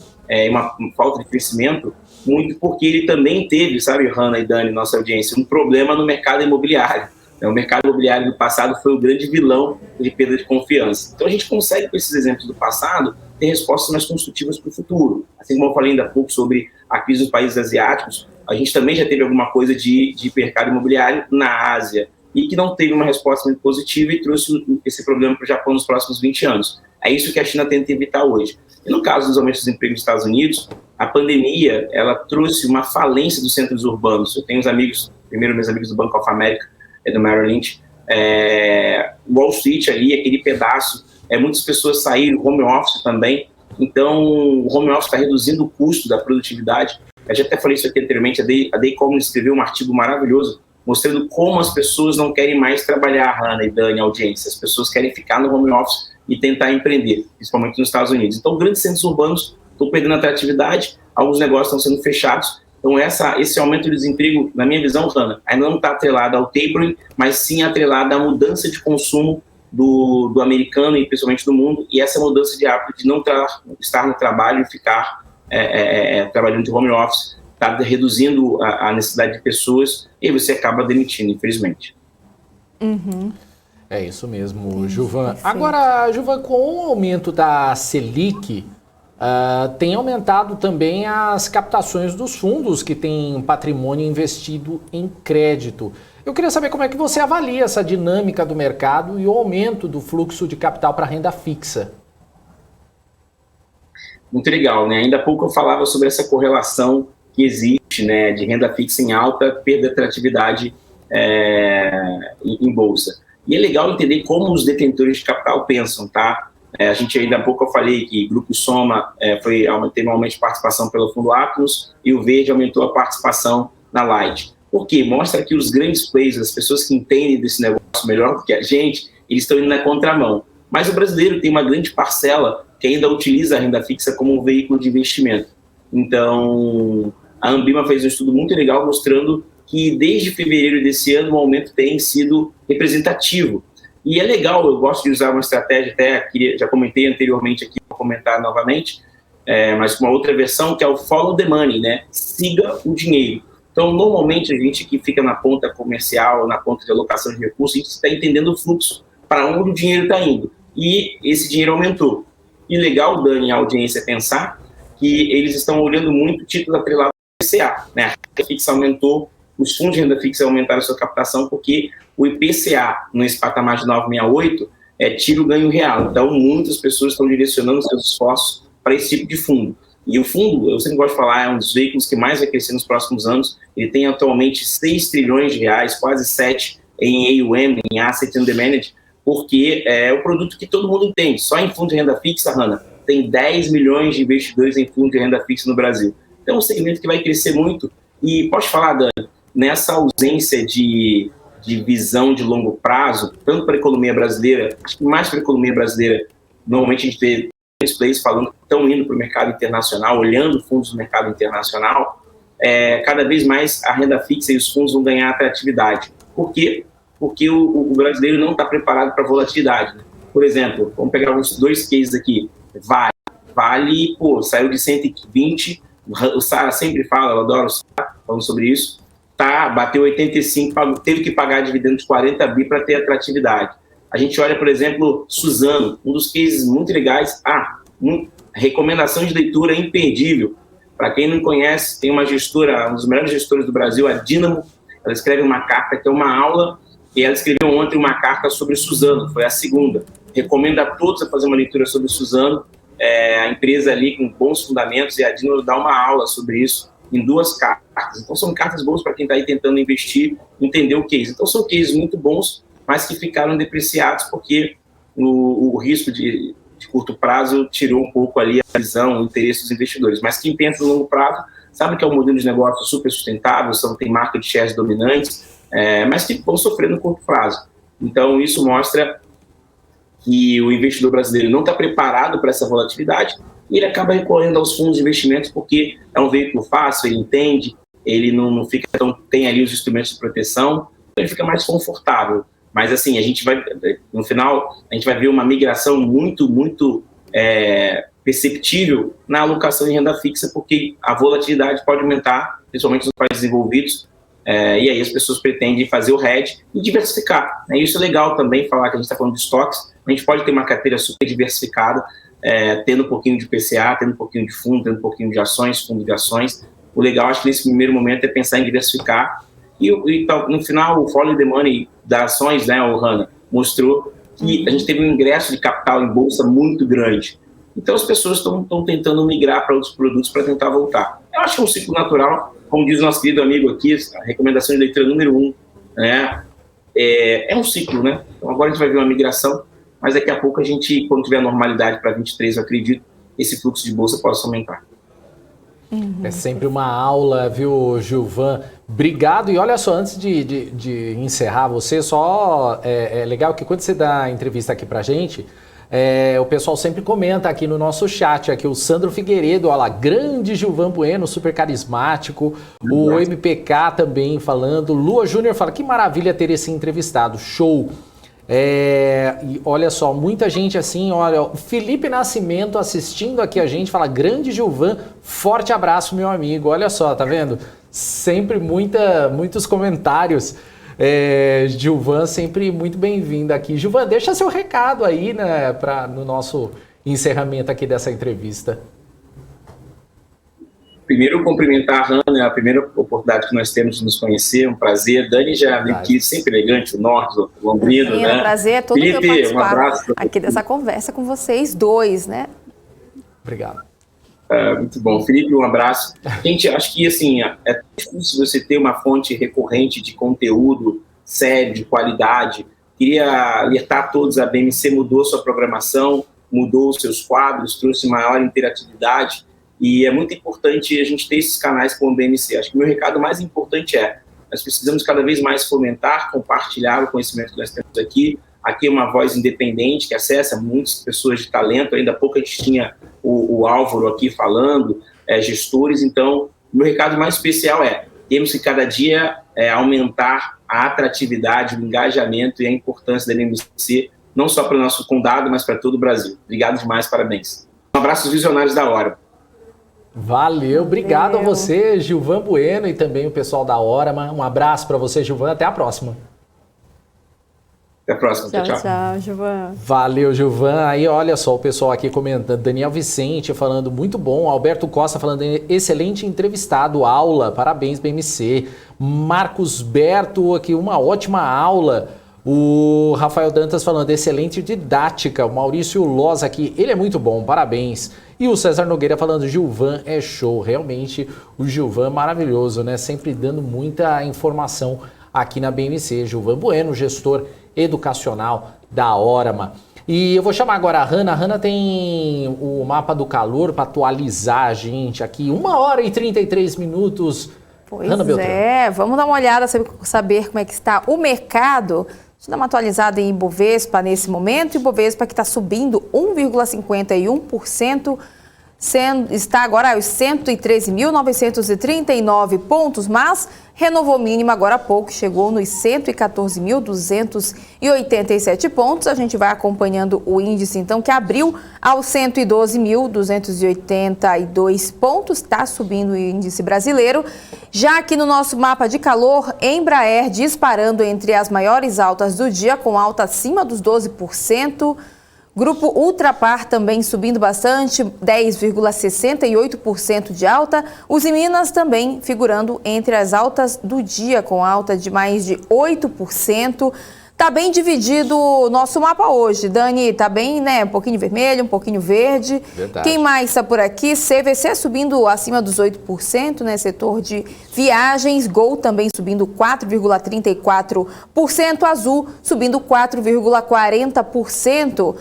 uma falta de crescimento, muito porque ele também teve, sabe, Hanna e Dani, nossa audiência, um problema no mercado imobiliário. O mercado imobiliário do passado foi o grande vilão de perda de confiança. Então a gente consegue, com esses exemplos do passado, ter respostas mais construtivas para o futuro. Assim como eu falei ainda há pouco sobre a crise dos países asiáticos, a gente também já teve alguma coisa de mercado imobiliário na Ásia e que não teve uma resposta muito positiva e trouxe esse problema para o Japão nos próximos 20 anos. É isso que a China tenta evitar hoje. E no caso dos aumentos do desemprego dos Estados Unidos, a pandemia ela trouxe uma falência dos centros urbanos. Eu tenho uns amigos, primeiro meus amigos do Bank of America, do Merrill Lynch, Wall Street ali, aquele pedaço, muitas pessoas saíram, home office também, então o home office está reduzindo o custo da produtividade. Eu já até falei isso aqui anteriormente, a The Economist escreveu um artigo maravilhoso mostrando como as pessoas não querem mais trabalhar, Hanna e Dani, audiência, as pessoas querem ficar no home office e tentar empreender, principalmente nos Estados Unidos. Então grandes centros urbanos estão perdendo atratividade, alguns negócios estão sendo fechados. Então, esse aumento de desemprego, na minha visão, Hanna, ainda não está atrelado ao tapering, mas sim atrelado à mudança de consumo do americano e principalmente do mundo, e essa mudança de hábito de não estar no trabalho e ficar trabalhando de home office, está reduzindo a necessidade de pessoas e você acaba demitindo, infelizmente. Uhum. É isso mesmo, Gilvan. Agora, Gilvan, com o aumento da Selic, tem aumentado também as captações dos fundos que têm patrimônio investido em crédito. Eu queria saber como é que você avalia essa dinâmica do mercado e o aumento do fluxo de capital para renda fixa. Muito legal, né? Ainda há pouco eu falava sobre essa correlação que existe, né, de renda fixa em alta, perda de atratividade em bolsa. E é legal entender como os detentores de capital pensam, tá? A gente ainda há pouco eu falei que o Grupo Soma teve um aumento de participação pelo fundo Atlas e o Verde aumentou a participação na Light. Por quê? Mostra que os grandes players, as pessoas que entendem desse negócio melhor do que a gente, eles estão indo na contramão. Mas o brasileiro tem uma grande parcela que ainda utiliza a renda fixa como um veículo de investimento. Então, a Ambima fez um estudo muito legal mostrando que desde fevereiro desse ano o aumento tem sido representativo. E é legal, eu gosto de usar uma estratégia, até já comentei anteriormente aqui, vou comentar novamente, mas com uma outra versão, que é o follow the money, né? Siga o dinheiro. Então, normalmente, a gente que fica na ponta comercial, na ponta de alocação de recursos, a gente está entendendo o fluxo, para onde o dinheiro está indo. E esse dinheiro aumentou. E legal, Dani, a audiência pensar que eles estão olhando muito o título atrelado ao IPCA, né? A renda fixa aumentou, os fundos de renda fixa aumentaram a sua captação porque o IPCA, nesse patamar de 9,68, tira o ganho real. Então, muitas pessoas estão direcionando seus esforços para esse tipo de fundo. E o fundo, eu sempre gosto de falar, é um dos veículos que mais vai crescer nos próximos anos. Ele tem atualmente 6 trilhões de reais, quase 7 em AUM, em Asset Under Management, porque é o produto que todo mundo entende. Só em fundo de renda fixa, Hanna, tem 10 milhões de investidores em fundo de renda fixa no Brasil. Então, é um segmento que vai crescer muito. E pode falar, Dani, nessa ausência de visão de longo prazo, tanto para a economia brasileira, acho que mais para a economia brasileira, normalmente a gente vê grandes players falando que estão indo para o mercado internacional, olhando fundos do mercado internacional, cada vez mais a renda fixa e os fundos vão ganhar atratividade. Por quê? Porque o brasileiro não está preparado para volatilidade. Né? Por exemplo, vamos pegar uns 2 cases aqui. Vale, saiu de 120, o Sara sempre fala, eu adoro o Sara falando sobre isso, bateu 85, teve que pagar dividendo de 40 bi para ter atratividade. A gente olha, por exemplo, Suzano, um dos cases muito legais, recomendação de leitura imperdível. Para quem não conhece, tem uma gestora, uma dos melhores gestores do Brasil, a Dínamo, ela escreve uma carta que é uma aula, e ela escreveu ontem uma carta sobre Suzano, foi a segunda. Recomendo a todos a fazer uma leitura sobre Suzano, a empresa ali com bons fundamentos, e a Dínamo dá uma aula sobre isso em 2 cartas. Então são cartas boas para quem está aí tentando investir, entender o case. Então são cases muito bons, mas que ficaram depreciados porque o risco de curto prazo tirou um pouco ali a visão, o interesse dos investidores. Mas quem pensa no longo prazo sabe que é um modelo de negócio super sustentável, tem market shares dominantes, mas que vão sofrer no curto prazo. Então, isso mostra que o investidor brasileiro não está preparado para essa volatilidade e ele acaba recorrendo aos fundos de investimentos porque é um veículo fácil, ele entende, ele não fica tem ali os instrumentos de proteção, então ele fica mais confortável. Mas assim, no final, a gente vai ver uma migração muito perceptível na alocação em renda fixa, porque a volatilidade pode aumentar, principalmente nos países desenvolvidos, e aí as pessoas pretendem fazer o hedge e diversificar. Isso é legal também, falar que a gente está falando de estoques, a gente pode ter uma carteira super diversificada, tendo um pouquinho de PCA, tendo um pouquinho de fundo, tendo um pouquinho de ações, fundo de ações. O legal, acho que nesse primeiro momento, é pensar em diversificar. E no final, o follow the money das ações, né, o Hanna, mostrou que a gente teve um ingresso de capital em bolsa muito grande. Então, as pessoas estão tentando migrar para outros produtos para tentar voltar. Eu acho que é um ciclo natural, como diz o nosso querido amigo aqui, a recomendação de leitura número 1, né, é um ciclo, né? Então, agora a gente vai ver uma migração, mas daqui a pouco a gente, quando tiver normalidade para 23, eu acredito, esse fluxo de bolsa possa aumentar. É sempre uma aula, viu, Gilvan? Obrigado. E olha só, antes de encerrar você, só é legal que quando você dá a entrevista aqui pra gente, o pessoal sempre comenta aqui no nosso chat, aqui o Sandro Figueiredo, olha lá, grande Gilvan Bueno, super carismático, o MPK também falando, Lua Júnior fala, que maravilha ter esse entrevistado, show. E olha só, muita gente assim, olha, o Felipe Nascimento assistindo aqui a gente, fala, grande Gilvan, forte abraço, meu amigo, olha só, tá vendo? Sempre muitos comentários, Gilvan sempre muito bem-vindo aqui. Gilvan, deixa seu recado aí, né, no nosso encerramento aqui dessa entrevista. Primeiro, cumprimentar a Hanna, é a primeira oportunidade que nós temos de nos conhecer, um prazer. Dani já vem aqui, sempre elegante, o norte, o londrino, né? Um prazer é todo Felipe, meu participar um abraço aqui dessa conversa com vocês dois, né? Obrigado. Muito bom. Felipe, um abraço. Gente, acho que assim, é difícil você ter uma fonte recorrente de conteúdo sério, de qualidade. Queria alertar a todos, a BMC mudou sua programação, mudou os seus quadros, trouxe maior interatividade. E é muito importante a gente ter esses canais como o BMC. Acho que o meu recado mais importante nós precisamos cada vez mais fomentar, compartilhar o conhecimento que nós temos aqui. Aqui é uma voz independente que acessa muitas pessoas de talento. Ainda há pouco a gente tinha o Álvaro aqui falando, gestores. Então, o meu recado mais especial temos que cada dia aumentar a atratividade, o engajamento e a importância da BMC, não só para o nosso condado, mas para todo o Brasil. Obrigado demais, parabéns. Um abraço aos visionários da Hora. Valeu, obrigado a você, Gilvan Bueno, e também o pessoal da Orama. Um abraço para você, Gilvan, até a próxima. Até a próxima, tchau. Tchau, Gilvan. Valeu, Gilvan. Aí, olha só, o pessoal aqui comentando, Daniel Vicente falando, muito bom, Alberto Costa falando, excelente entrevistado, aula, parabéns, BMC. Marcos Berto aqui, uma ótima aula. O Rafael Dantas falando, excelente didática. O Maurício Loz aqui, ele é muito bom, parabéns. E o César Nogueira falando, Gilvan é show. Realmente, o Gilvan é maravilhoso, né? Sempre dando muita informação aqui na BMC. Gilvan Bueno, gestor educacional da Orama. E eu vou chamar agora a Hanna. A Hanna tem o mapa do calor para atualizar a gente aqui. 1h33. Pois vamos dar uma olhada, saber como é que está o mercado. Deixa eu dar uma atualizada em Ibovespa nesse momento. Ibovespa que está subindo 1,51%, está agora aos 113.939 pontos, mas renovou mínima agora há pouco, chegou nos 114.287 pontos. A gente vai acompanhando o índice, então, que abriu aos 112.282 pontos, está subindo o índice brasileiro. Já aqui no nosso mapa de calor, Embraer disparando entre as maiores altas do dia, com alta acima dos 12%. Grupo Ultrapar também subindo bastante, 10,68% de alta. Os Minas também figurando entre as altas do dia, com alta de mais de 8%. Tá bem dividido o nosso mapa hoje, Dani, tá bem, né? Um pouquinho vermelho, um pouquinho verde. Verdade. Quem mais está por aqui? CVC subindo acima dos 8%, né? Setor de viagens, Gol também subindo 4,34%, Azul subindo 4,40%.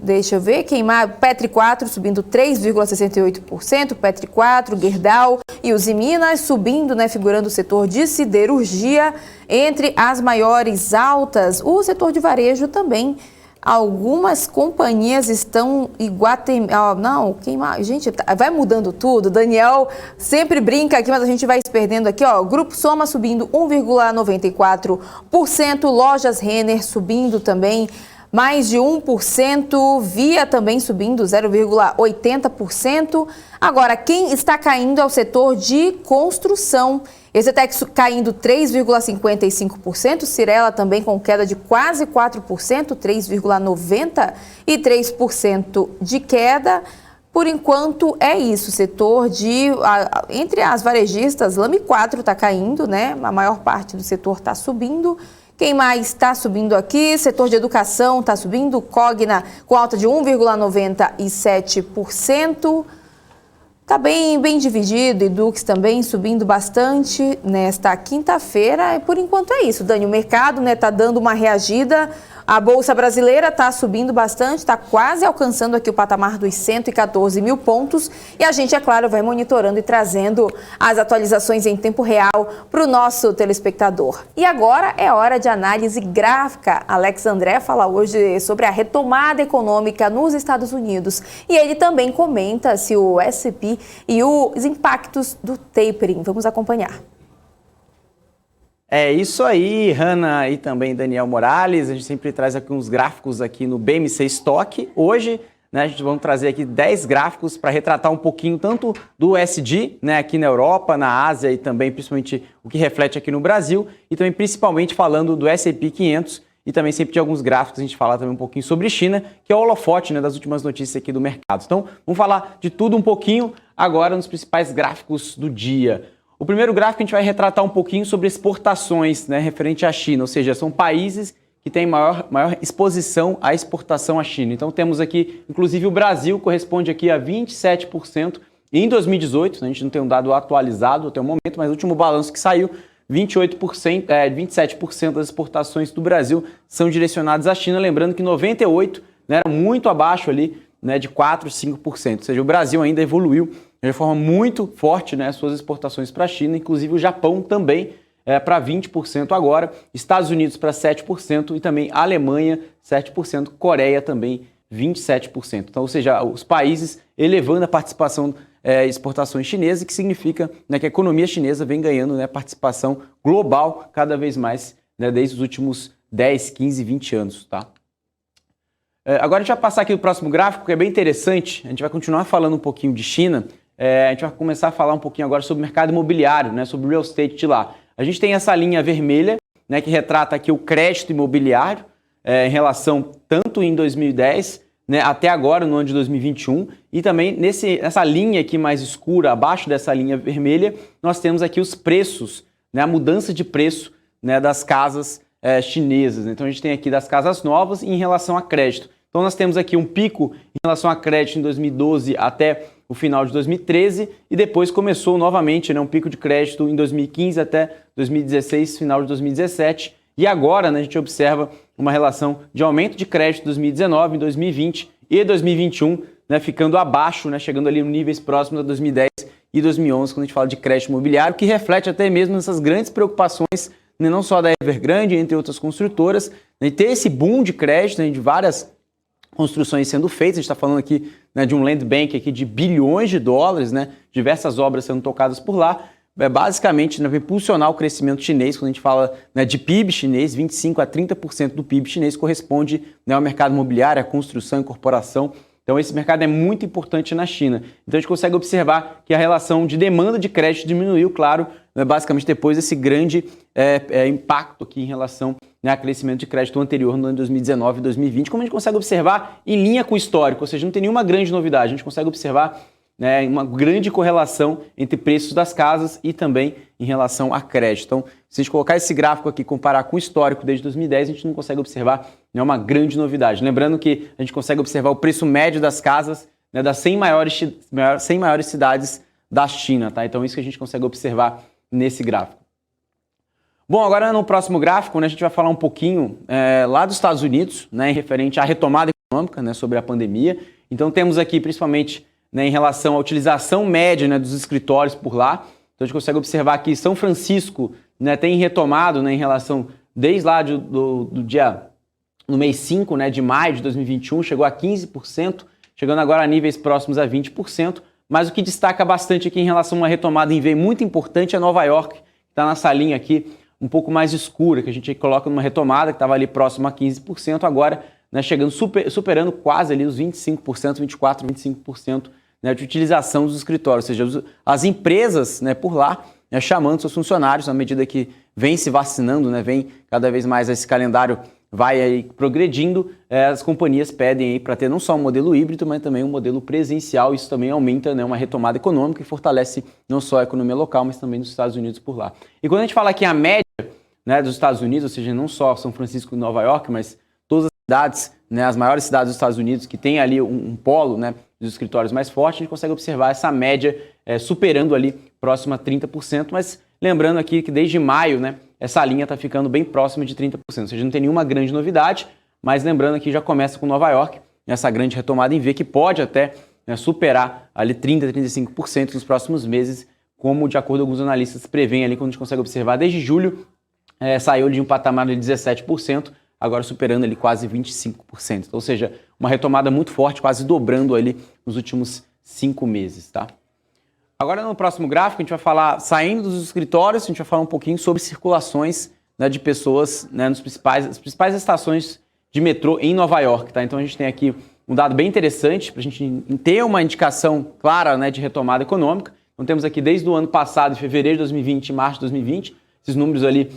Deixa eu ver, quem mais? Petri 4 subindo 3,68%, Petri 4, Gerdau e Usiminas subindo, né, figurando o setor de siderurgia entre as maiores altas. O setor de varejo também. Algumas companhias estão não, quem mais? Gente, vai mudando tudo. Daniel sempre brinca aqui, mas a gente vai se perdendo aqui, ó. Grupo Soma subindo 1,94%, Lojas Renner subindo também mais de 1%, Via também subindo 0,80%. Agora, quem está caindo é o setor de construção. Exetex caindo 3,55%, Cyrela também com queda de quase 4%, 3,93% de queda. Por enquanto é isso, setor de, entre as varejistas, Lame 4 está caindo, né? A maior parte do setor está subindo. Quem mais está subindo aqui? Setor de educação está subindo, Cogna com alta de 1,97%. Está bem dividido, Edux também subindo bastante nesta quinta-feira. E por enquanto é isso, Dani. O mercado está dando uma reagida. A Bolsa Brasileira está subindo bastante, está quase alcançando aqui o patamar dos 114 mil pontos. E a gente, é claro, vai monitorando e trazendo as atualizações em tempo real para o nosso telespectador. E agora é hora de análise gráfica. Alex André fala hoje sobre a retomada econômica nos Estados Unidos. E ele também comenta se o S&P e os impactos do tapering. Vamos acompanhar. É isso aí, Hanna e também Daniel Morales. A gente sempre traz aqui uns gráficos aqui no BMC Stock. Hoje, né, a gente vai trazer aqui 10 gráficos para retratar um pouquinho tanto do USD, né, aqui na Europa, na Ásia e também principalmente o que reflete aqui no Brasil e também principalmente falando do S&P 500 e também sempre de alguns gráficos a gente fala também um pouquinho sobre China, que é o holofote, né, das últimas notícias aqui do mercado. Então, vamos falar de tudo um pouquinho agora nos principais gráficos do dia. O primeiro gráfico a gente vai retratar um pouquinho sobre exportações, né, referente à China, ou seja, são países que têm maior exposição à exportação à China. Então temos aqui, inclusive o Brasil corresponde aqui a 27% em 2018, né, a gente não tem um dado atualizado até o momento, mas o último balanço que saiu, 27% das exportações do Brasil são direcionadas à China, lembrando que 98%, né, era muito abaixo ali, né, de 4%, 5%, ou seja, o Brasil ainda evoluiu de forma muito forte, né, as suas exportações para a China, inclusive o Japão também para 20% agora, Estados Unidos para 7% e também a Alemanha 7%, Coreia também 27%. Então, ou seja, os países elevando a participação exportações chinesas, que significa, né, que a economia chinesa vem ganhando, né, participação global cada vez mais, né, desde os últimos 10, 15, 20 anos, tá? Agora a gente vai passar aqui o próximo gráfico, que é bem interessante. A gente vai continuar falando um pouquinho de China. A gente vai começar a falar um pouquinho agora sobre o mercado imobiliário, né, sobre o real estate de lá. A gente tem essa linha vermelha, né, que retrata aqui o crédito imobiliário em relação tanto em 2010, né, até agora, no ano de 2021. E também nessa linha aqui mais escura, abaixo dessa linha vermelha, nós temos aqui os preços, né, a mudança de preço, né, das casas chinesas. Então a gente tem aqui das casas novas em relação a crédito. Então nós temos aqui um pico em relação a crédito em 2012 até o final de 2013 e depois começou novamente, né, um pico de crédito em 2015 até 2016, final de 2017. E agora, né, a gente observa uma relação de aumento de crédito em 2019, 2020 e 2021, né, ficando abaixo, né, chegando ali em níveis próximos a 2010 e 2011, quando a gente fala de crédito imobiliário, que reflete até mesmo essas grandes preocupações, né, não só da Evergrande, entre outras construtoras, né, e ter esse boom de crédito, né, de várias construções sendo feitas. A gente está falando aqui, né, de um land bank aqui de bilhões de dólares, né, diversas obras sendo tocadas por lá, basicamente, né, impulsionar o crescimento chinês. Quando a gente fala, né, de PIB chinês, 25% a 30% do PIB chinês corresponde, né, ao mercado imobiliário, à construção e incorporação. Então esse mercado é muito importante na China. Então a gente consegue observar que a relação de demanda de crédito diminuiu, claro, né, basicamente depois desse grande impacto aqui em relação, né, a crescimento de crédito anterior no ano de 2019 e 2020, como a gente consegue observar em linha com o histórico, ou seja, não tem nenhuma grande novidade. A gente consegue observar, né, uma grande correlação entre preços das casas e também em relação a crédito. Então, se a gente colocar esse gráfico aqui e comparar com o histórico desde 2010, a gente não consegue observar uma grande novidade. Lembrando que a gente consegue observar o preço médio das casas, né, das 100 maiores cidades da China. Tá? Então, isso que a gente consegue observar nesse gráfico. Bom, agora no próximo gráfico, né, a gente vai falar um pouquinho lá dos Estados Unidos, né, em referente à retomada econômica, né, sobre a pandemia. Então temos aqui principalmente, né, em relação à utilização média, né, dos escritórios por lá. Então a gente consegue observar que São Francisco, né, tem retomado, né, em relação desde lá do dia, no mês 5, né, de maio de 2021, chegou a 15%, chegando agora a níveis próximos a 20%. Mas o que destaca bastante aqui em relação a uma retomada em V muito importante é Nova York, que está na salinha aqui, um pouco mais escura, que a gente coloca numa retomada que estava ali próximo a 15%, agora, né, chegando, superando quase ali os 25%, 24%, 25%, né, de utilização dos escritórios, ou seja, as empresas, né, por lá, né, chamando seus funcionários, à medida que vem se vacinando, né, vem cada vez mais esse calendário vai aí progredindo, as companhias pedem aí para ter não só um modelo híbrido, mas também um modelo presencial. Isso também aumenta, né, uma retomada econômica e fortalece não só a economia local, mas também nos Estados Unidos por lá. E quando a gente fala aqui a média, né, dos Estados Unidos, ou seja, não só São Francisco e Nova York, mas todas as cidades, né, as maiores cidades dos Estados Unidos que tem ali um polo, né, dos escritórios mais fortes, a gente consegue observar essa média superando ali próximo a 30%, mas lembrando aqui que desde maio, né, essa linha está ficando bem próxima de 30%, ou seja, não tem nenhuma grande novidade, mas lembrando aqui já começa com Nova York, essa grande retomada em V que pode até, né, superar ali 30%, 35% nos próximos meses, como de acordo com alguns analistas prevêem ali, quando a gente consegue observar desde julho, saiu de um patamar de 17%, agora superando ali quase 25%, ou seja, uma retomada muito forte, quase dobrando ali nos últimos 5 meses, tá? Agora no próximo gráfico a gente vai falar, saindo dos escritórios, a gente vai falar um pouquinho sobre circulações, né, de pessoas, né, nas principais estações de metrô em Nova York, tá? Então a gente tem aqui um dado bem interessante para a gente ter uma indicação clara, né, de retomada econômica. Então temos aqui desde o ano passado, de fevereiro de 2020 e março de 2020, esses números ali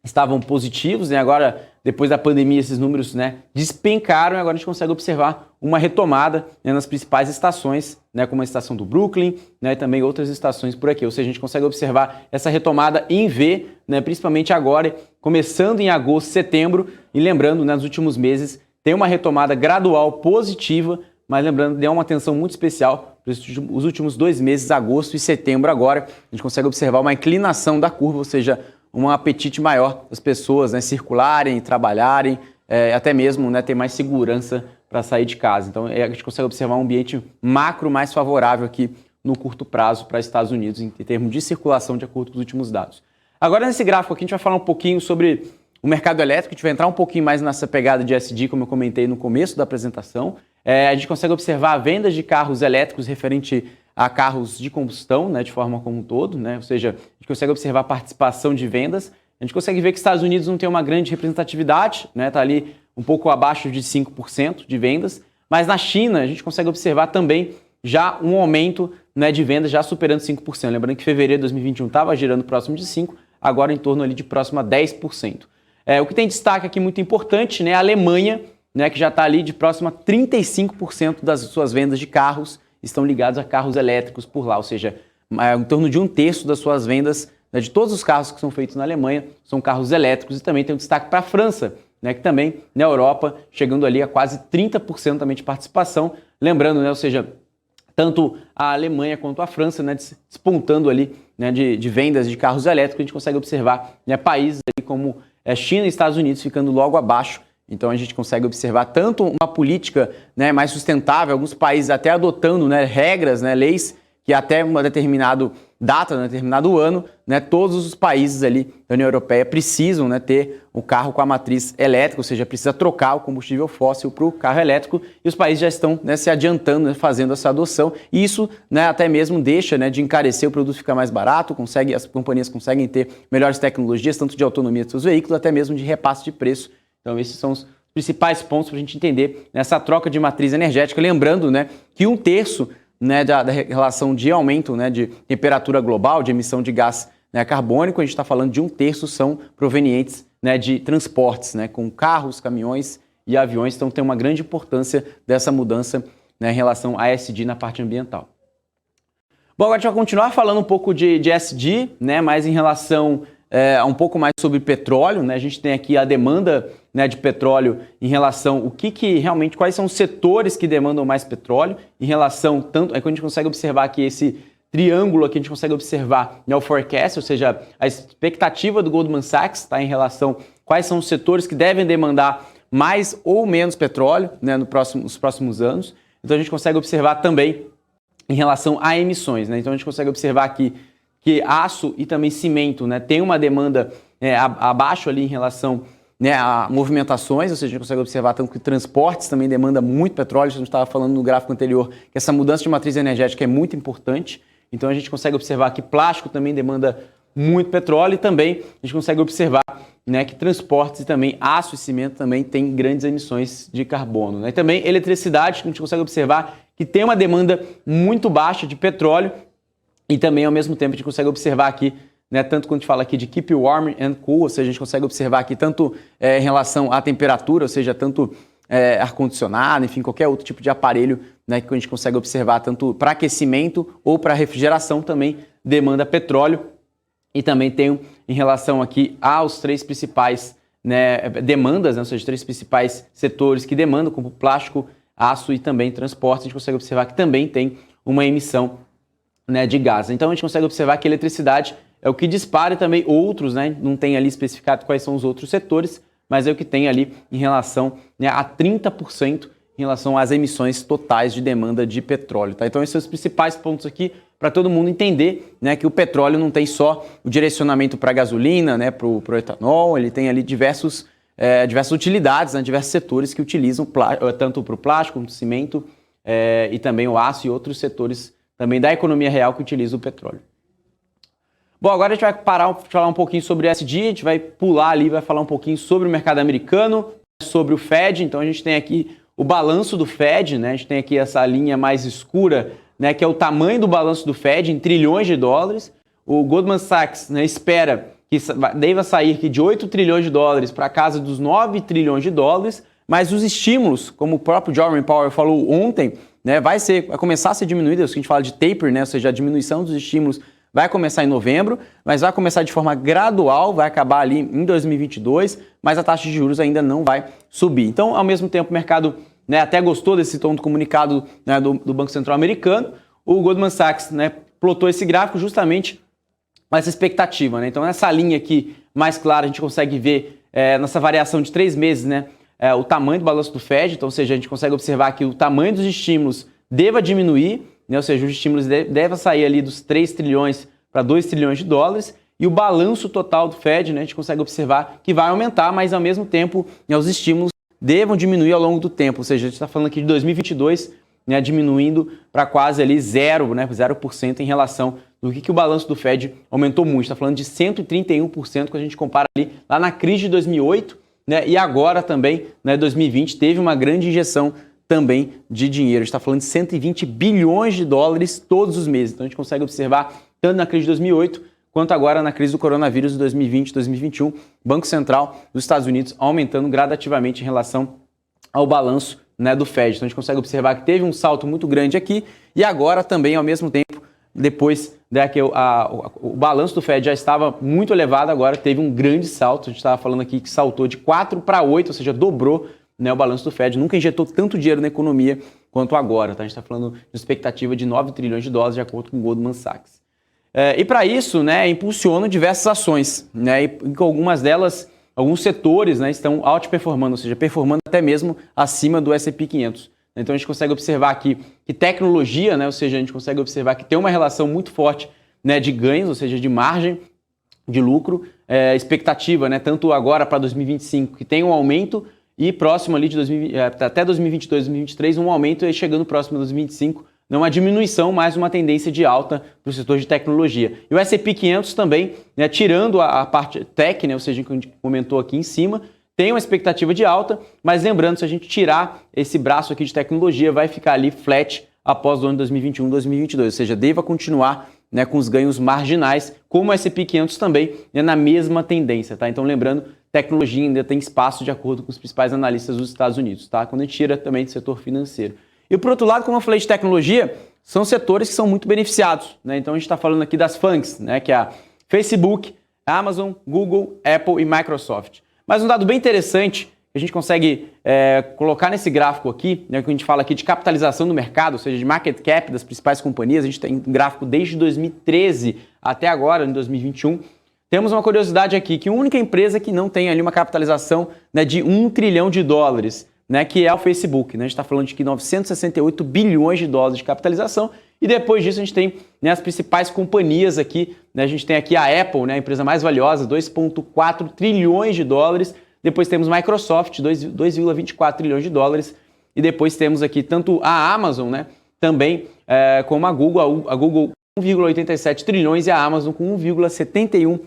estavam positivos, né? Agora, depois da pandemia, esses números, né, despencaram e agora a gente consegue observar uma retomada, né, nas principais estações, né, como a estação do Brooklyn, né, e também outras estações por aqui. Ou seja, a gente consegue observar essa retomada em V, né, principalmente agora, começando em agosto, setembro, e lembrando, né, nos últimos meses, tem uma retomada gradual positiva, mas lembrando, deu uma atenção muito especial para os últimos 2 meses, agosto e setembro agora, a gente consegue observar uma inclinação da curva, ou seja, um apetite maior das pessoas, né, circularem, trabalharem, até mesmo, né, ter mais segurança para sair de casa. Então a gente consegue observar um ambiente macro mais favorável aqui no curto prazo para os Estados Unidos em termos de circulação de acordo com os últimos dados. Agora nesse gráfico aqui a gente vai falar um pouquinho sobre o mercado elétrico, a gente vai entrar um pouquinho mais nessa pegada de ESG, como eu comentei no começo da apresentação. A gente consegue observar vendas de carros elétricos referente a carros de combustão, né, de forma como um todo, né? Ou seja, a gente consegue observar a participação de vendas. A gente consegue ver que os Estados Unidos não tem uma grande representatividade, né? Está ali um pouco abaixo de 5% de vendas, mas na China a gente consegue observar também já um aumento, né, de vendas já superando 5%. Lembrando que fevereiro de 2021 estava girando próximo de 5%, agora em torno ali de próximo a 10%. O que tem destaque aqui muito importante, né, a Alemanha, né, que já está ali de próximo a 35% das suas vendas de carros estão ligados a carros elétricos por lá, ou seja, em torno de 1/3 das suas vendas, né, de todos os carros que são feitos na Alemanha são carros elétricos. E também tem um destaque para a França, né, que também na Europa chegando ali a quase 30% também de participação, lembrando, né, ou seja, tanto a Alemanha quanto a França, né, despontando ali, né, de vendas de carros elétricos. A gente consegue observar, né, países ali como China e Estados Unidos ficando logo abaixo. Então a gente consegue observar tanto uma política, né, mais sustentável, alguns países até adotando, né, regras, né, leis que até uma determinada data, um determinado ano, né, todos os países ali da União Europeia precisam, né, ter o carro com a matriz elétrica, ou seja, precisa trocar o combustível fóssil para o carro elétrico, e os países já estão, né, se adiantando, né, fazendo essa adoção, e isso, né, até mesmo deixa, né, de encarecer, o produto ficar mais barato, as companhias conseguem ter melhores tecnologias, tanto de autonomia dos seus veículos, até mesmo de repasse de preço. Então esses são os principais pontos para a gente entender nessa troca de matriz energética, lembrando, né, que 1/3, né, da relação de aumento, né, de temperatura global, de emissão de gás, né, carbônico, a gente está falando de 1/3 são provenientes, né, de transportes, né, com carros, caminhões e aviões. Então tem uma grande importância dessa mudança, né, em relação a ESG na parte ambiental. Bom, agora a gente vai continuar falando um pouco de ESG, né, mas em relação um pouco mais sobre petróleo, né? A gente tem aqui a demanda, né, de petróleo em relação o que realmente, quais são os setores que demandam mais petróleo em relação tanto, é que a gente consegue observar aqui esse triângulo aqui, a gente consegue observar, né, o forecast, ou seja, a expectativa do Goldman Sachs, tá, em relação quais são os setores que devem demandar mais ou menos petróleo, né, nos próximos anos. Então a gente consegue observar também em relação a emissões, né? Então a gente consegue observar aqui que aço e também cimento, né, tem uma demanda abaixo ali em relação, né, a movimentações, ou seja, a gente consegue observar tanto que transportes também demanda muito petróleo. A gente estava falando no gráfico anterior que essa mudança de matriz energética é muito importante. Então a gente consegue observar que plástico também demanda muito petróleo e também a gente consegue observar, né, que transportes e também aço e cimento também tem grandes emissões de carbono, né? E também eletricidade, que a gente consegue observar que tem uma demanda muito baixa de petróleo e também ao mesmo tempo a gente consegue observar aqui, né, tanto quando a gente fala aqui de keep warm and cool, ou seja, a gente consegue observar aqui tanto em relação à temperatura, ou seja, tanto ar-condicionado, enfim, qualquer outro tipo de aparelho, né, que a gente consegue observar tanto para aquecimento ou para refrigeração também demanda petróleo. E também tem em relação aqui aos três principais, né, demandas, né, ou seja, três principais setores que demandam, como plástico, aço e também transporte. A gente consegue observar que também tem uma emissão, né, de gás. Então a gente consegue observar que a eletricidade é o que dispara e também outros, né, não tem ali especificado quais são os outros setores, mas é o que tem ali em relação, né, a 30% em relação às emissões totais de demanda de petróleo, tá? Então esses são os principais pontos aqui para todo mundo entender, né, que o petróleo não tem só o direcionamento para a gasolina, né, para o etanol, ele tem ali diversas utilidades, né, diversos setores que utilizam tanto para o plástico, como o cimento e também o aço e outros setores também da economia real que utilizam o petróleo. Bom, agora a gente vai parar para falar um pouquinho sobre o ESG, a gente vai pular ali, vai falar um pouquinho sobre o mercado americano, sobre o Fed. Então a gente tem aqui o balanço do Fed, né? A gente tem aqui essa linha mais escura, né, que é o tamanho do balanço do Fed em trilhões de dólares. O Goldman Sachs, né, espera que deva sair aqui de 8 trilhões de dólares para a casa dos 9 trilhões de dólares, mas os estímulos, como o próprio Jerome Powell falou ontem, né, vai começar a ser diminuído, isso que a gente fala de taper, né, ou seja, a diminuição dos estímulos vai começar em novembro, mas vai começar de forma gradual, vai acabar ali em 2022, mas a taxa de juros ainda não vai subir. Então, ao mesmo tempo, o mercado, né, até gostou desse tom do comunicado, né, do Banco Central americano. O Goldman Sachs, né, plotou esse gráfico justamente com essa expectativa, né? Então, nessa linha aqui mais clara, a gente consegue ver nessa variação de 3 meses, né, o tamanho do balanço do Fed. Então, ou seja, a gente consegue observar que o tamanho dos estímulos deva diminuir, né, ou seja, os estímulos devem sair ali dos 3 trilhões para 2 trilhões de dólares, e o balanço total do Fed, né, a gente consegue observar que vai aumentar, mas ao mesmo tempo, né, os estímulos devam diminuir ao longo do tempo, ou seja, a gente está falando aqui de 2022, né, diminuindo para quase ali 0% em relação do que o balanço do Fed aumentou muito. Está falando de 131% quando a gente compara ali lá na crise de 2008, né, e agora também, né, 2020, teve uma grande injeção também de dinheiro. A gente está falando de 120 bilhões de dólares todos os meses. Então a gente consegue observar, tanto na crise de 2008, quanto agora na crise do coronavírus de 2020 e 2021, Banco Central dos Estados Unidos aumentando gradativamente em relação ao balanço, né, do Fed. Então a gente consegue observar que teve um salto muito grande aqui e agora também, ao mesmo tempo, depois, né, que o balanço do Fed já estava muito elevado, agora teve um grande salto. A gente estava falando aqui que saltou de 4 para 8, ou seja, dobrou, né, o balanço do Fed. Nunca injetou tanto dinheiro na economia quanto agora, tá? A gente está falando de expectativa de 9 trilhões de dólares, de acordo com o Goldman Sachs. E para isso, né, impulsiona diversas ações, né, e com algumas delas, alguns setores, né, estão outperformando, ou seja, performando até mesmo acima do S&P 500. Então a gente consegue observar aqui que tecnologia, né, ou seja, a gente consegue observar que tem uma relação muito forte, né, de ganhos, ou seja, de margem de lucro, expectativa, né, tanto agora para 2025, que tem um aumento, e próximo ali de até 2022, 2023, um aumento, e chegando próximo a 2025, não uma diminuição, mas uma tendência de alta para o setor de tecnologia. E o S&P 500 também, né, tirando a parte tech, né, ou seja, que a gente comentou aqui em cima, tem uma expectativa de alta, mas lembrando, se a gente tirar esse braço aqui de tecnologia, vai ficar ali flat após o ano de 2021, 2022, ou seja, deva continuar, né, com os ganhos marginais, como o S&P 500 também, né, na mesma tendência, tá? Então, lembrando, tecnologia ainda tem espaço de acordo com os principais analistas dos Estados Unidos, tá? Quando a gente tira também do setor financeiro. E por outro lado, como eu falei de tecnologia, são setores que são muito beneficiados, né? Então a gente está falando aqui das FANGs, né? Que é a Facebook, Amazon, Google, Apple e Microsoft. Mas um dado bem interessante que a gente consegue colocar nesse gráfico aqui, né, que a gente fala aqui de capitalização do mercado, ou seja, de market cap das principais companhias, a gente tem um gráfico desde 2013 até agora, em 2021. Temos uma curiosidade aqui, que a única empresa que não tem ali uma capitalização, né, de $1 trilhão, né, que é o Facebook. Né? A gente está falando de que 968 bilhões de dólares de capitalização, e depois disso a gente tem, né, as principais companhias aqui, né? A gente tem aqui a Apple, né, a empresa mais valiosa, 2,4 trilhões de dólares, depois temos Microsoft, 2,24 trilhões de dólares, e depois temos aqui tanto a Amazon, né, também como a Google 1,87 trilhões e a Amazon com 1,71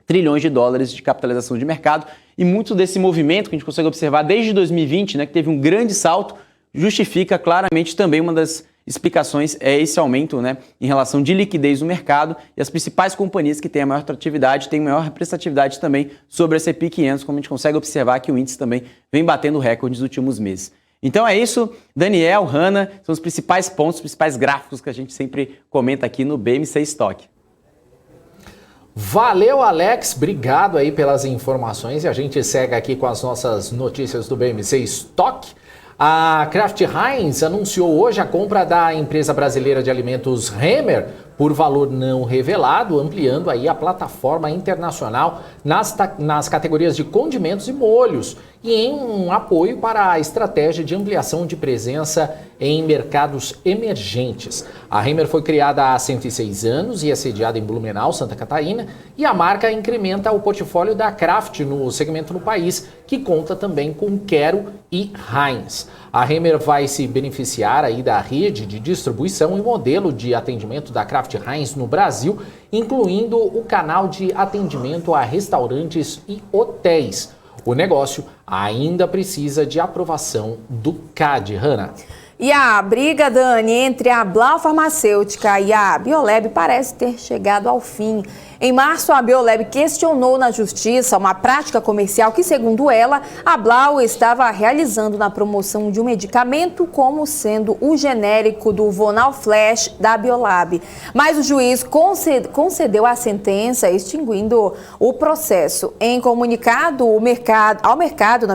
trilhões de dólares de capitalização de mercado, e muito desse movimento que a gente consegue observar desde 2020, né, que teve um grande salto, justifica claramente também uma das explicações é esse aumento, né, em relação de liquidez no mercado, e as principais companhias que têm a maior atratividade, têm maior representatividade também sobre a S&P 500, como a gente consegue observar que o índice também vem batendo recordes nos últimos meses. Então é isso, Daniel, Hanna, são os principais pontos, os principais gráficos que a gente sempre comenta aqui no BMC Stock. Valeu, Alex, obrigado aí pelas informações, e a gente segue aqui com as nossas notícias do BMC Stock. A Kraft Heinz anunciou hoje a compra da empresa brasileira de alimentos Hemmer por valor não revelado, ampliando aí a plataforma internacional nas categorias de condimentos e molhos, e em um apoio para a estratégia de ampliação de presença em mercados emergentes. A Hemmer foi criada há 106 anos e é sediada em Blumenau, Santa Catarina, e a marca incrementa o portfólio da Kraft no segmento no país, que conta também com Quero e Heinz. A Hemmer vai se beneficiar aí da rede de distribuição e modelo de atendimento da Kraft Heinz no Brasil, incluindo o canal de atendimento a restaurantes e hotéis. O negócio ainda precisa de aprovação do CAD, Hanna. E a briga, Dani, entre a Blau Farmacêutica e a Biolab parece ter chegado ao fim. Em março, a Biolab questionou na justiça uma prática comercial que, segundo ela, a Blau estava realizando na promoção de um medicamento como sendo o genérico do Vonal Flash da Biolab. Mas o juiz concedeu a sentença, extinguindo o processo. Em comunicado ao mercado,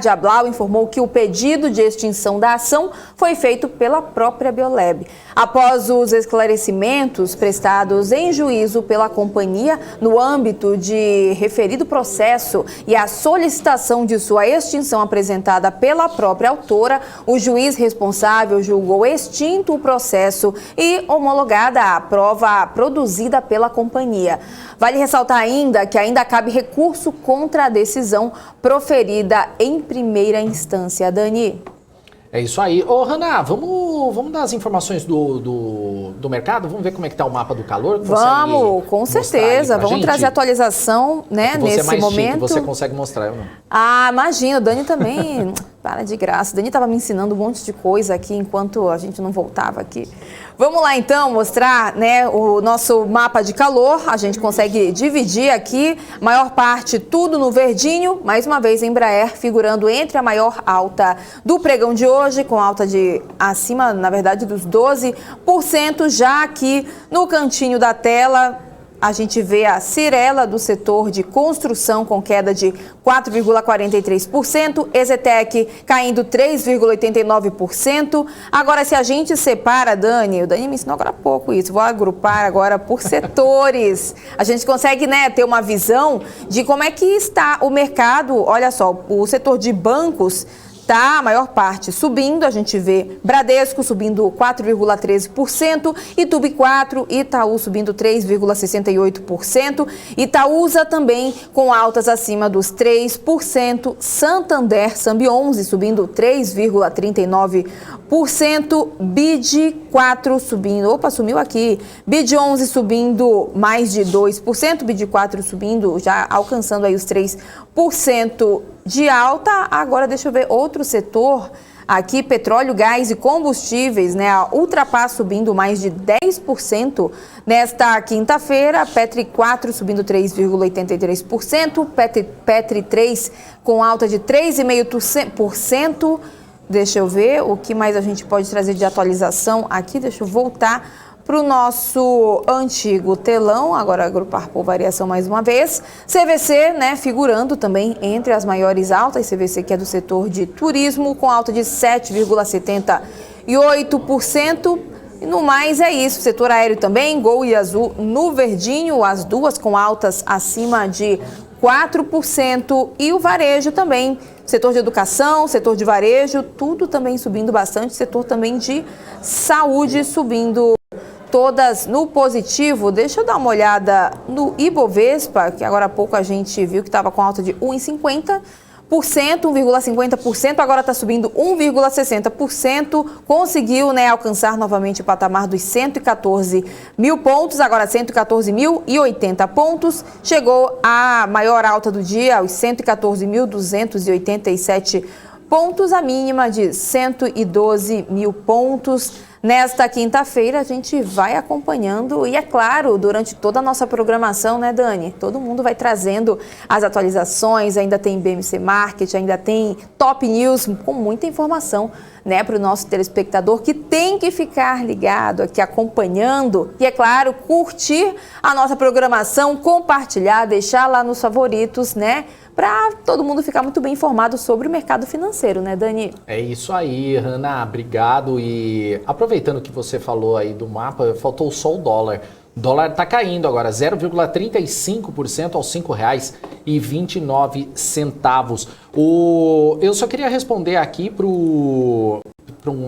a Blau informou que o pedido de extinção da ação foi feito pela própria Biolab. Após os esclarecimentos prestados em juízo pela companhia no âmbito de referido processo e a solicitação de sua extinção apresentada pela própria autora, o juiz responsável julgou extinto o processo e homologada a prova produzida pela companhia. Vale ressaltar ainda que ainda cabe recurso contra a decisão proferida em primeira instância. Dani? É isso aí. Ô, Hanna, vamos dar as informações do mercado? Vamos ver como é que tá o mapa do calor? Vamos, com certeza. Vamos trazer atualização, né, nesse mais momento. Chique, você consegue mostrar, eu não. Ah, imagina, o Dani também, para de graça. O Dani estava me ensinando um monte de coisa aqui enquanto a gente não voltava aqui. Vamos lá então mostrar, né, o nosso mapa de calor. A gente consegue dividir aqui, maior parte tudo no verdinho. Mais uma vez Embraer figurando entre a maior alta do pregão de hoje, com alta de acima, na verdade, dos 12%. Já aqui no cantinho da tela, a gente vê a Cyrela do setor de construção com queda de 4,43%, Exetec caindo 3,89%. Agora, se a gente separa, Dani, o Dani me ensinou agora há pouco isso, vou agrupar agora por setores. A gente consegue, né, ter uma visão de como é que está o mercado. Olha só, o setor de bancos tá a maior parte subindo, a gente vê Bradesco subindo 4,13%, Itubi 4, Itaú subindo 3,68%, Itaúsa também com altas acima dos 3%, Santander, Sambi 11 subindo 3,39%, BID 4 subindo, sumiu aqui, BID 11 subindo mais de 2%, BID 4 subindo, já alcançando aí os 3% de alta. Agora deixa eu ver outro setor aqui, petróleo, gás e combustíveis, né? A Ultrapar subindo mais de 10% nesta quinta-feira, Petri 4 subindo 3,83%, Petri 3 com alta de 3,5%, Deixa eu ver o que mais a gente pode trazer de atualização aqui. Deixa eu voltar para o nosso antigo telão, agora agrupar por variação mais uma vez. CVC, né, figurando também entre as maiores altas, CVC que é do setor de turismo, com alta de 7,78%. E no mais é isso, setor aéreo também, Gol e Azul no verdinho, as duas com altas acima de 4%. E o varejo também, setor de educação, setor de varejo, tudo também subindo bastante, setor também de saúde subindo todas no positivo. Deixa eu dar uma olhada no Ibovespa, que agora há pouco a gente viu que estava com alta de 1,50%, 1,50%, agora está subindo 1,60%, conseguiu, né, alcançar novamente o patamar dos 114 mil pontos, agora 114.080 pontos, chegou a maior alta do dia, aos 114.287 pontos, a mínima de 112 mil pontos. Nesta quinta-feira a gente vai acompanhando e, é claro, durante toda a nossa programação, né, Dani? Todo mundo vai trazendo as atualizações, ainda tem BMC Market, ainda tem Top News, com muita informação, né, para o nosso telespectador que tem que ficar ligado aqui acompanhando e, é claro, curtir a nossa programação, compartilhar, deixar lá nos favoritos, né? Para todo mundo ficar muito bem informado sobre o mercado financeiro, né, Dani? É isso aí, Hanna, obrigado. E aproveitando que você falou aí do mapa, faltou só o dólar. O dólar está caindo agora, 0,35% aos R$ 5,29. Eu só queria responder aqui para o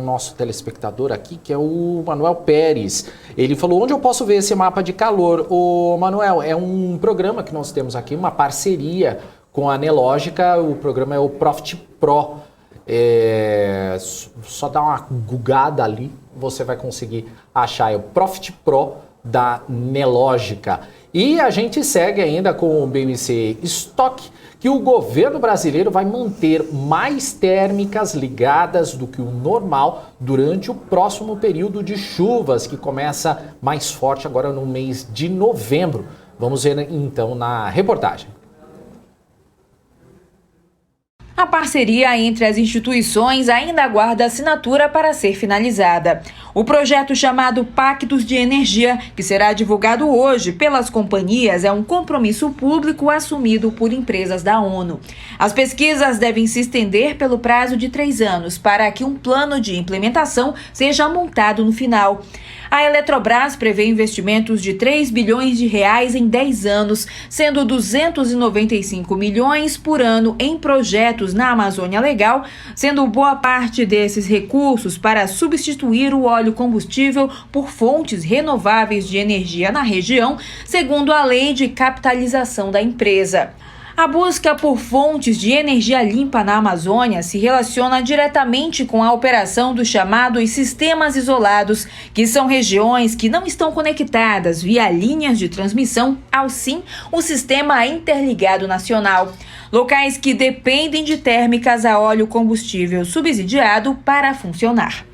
nosso telespectador aqui, que é o Manuel Pérez. Ele falou, onde eu posso ver esse mapa de calor? Ô, Manuel, é um programa que nós temos aqui, uma parceria com a Nelogica, o programa é o Profit Pro. Só dá uma googada ali, você vai conseguir achar. É o Profit Pro da Nelogica. E a gente segue ainda com o BMC Stock, que o governo brasileiro vai manter mais térmicas ligadas do que o normal durante o próximo período de chuvas, que começa mais forte agora no mês de novembro. Vamos ver então na reportagem. A parceria entre as instituições ainda aguarda assinatura para ser finalizada. O projeto chamado Pactos de Energia, que será divulgado hoje pelas companhias, é um compromisso público assumido por empresas da ONU. As pesquisas devem se estender pelo prazo de 3 anos para que um plano de implementação seja montado no final. A Eletrobras prevê investimentos de 3 bilhões de reais em 10 anos, sendo 295 milhões por ano em projetos na Amazônia Legal, sendo boa parte desses recursos para substituir o óleo combustível por fontes renováveis de energia na região, segundo a lei de capitalização da empresa. A busca por fontes de energia limpa na Amazônia se relaciona diretamente com a operação dos chamados sistemas isolados, que são regiões que não estão conectadas via linhas de transmissão ao SIM, o Sistema Interligado Nacional. Locais que dependem de térmicas a óleo combustível subsidiado para funcionar.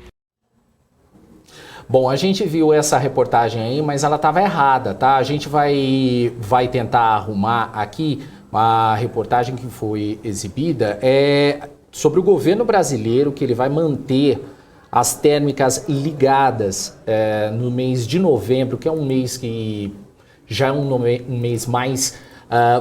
Bom, a gente viu essa reportagem aí, mas ela estava errada, tá? A gente vai tentar arrumar aqui. A reportagem que foi exibida é sobre o governo brasileiro, que ele vai manter as térmicas ligadas no mês de novembro, que é um mês que já é um mês mais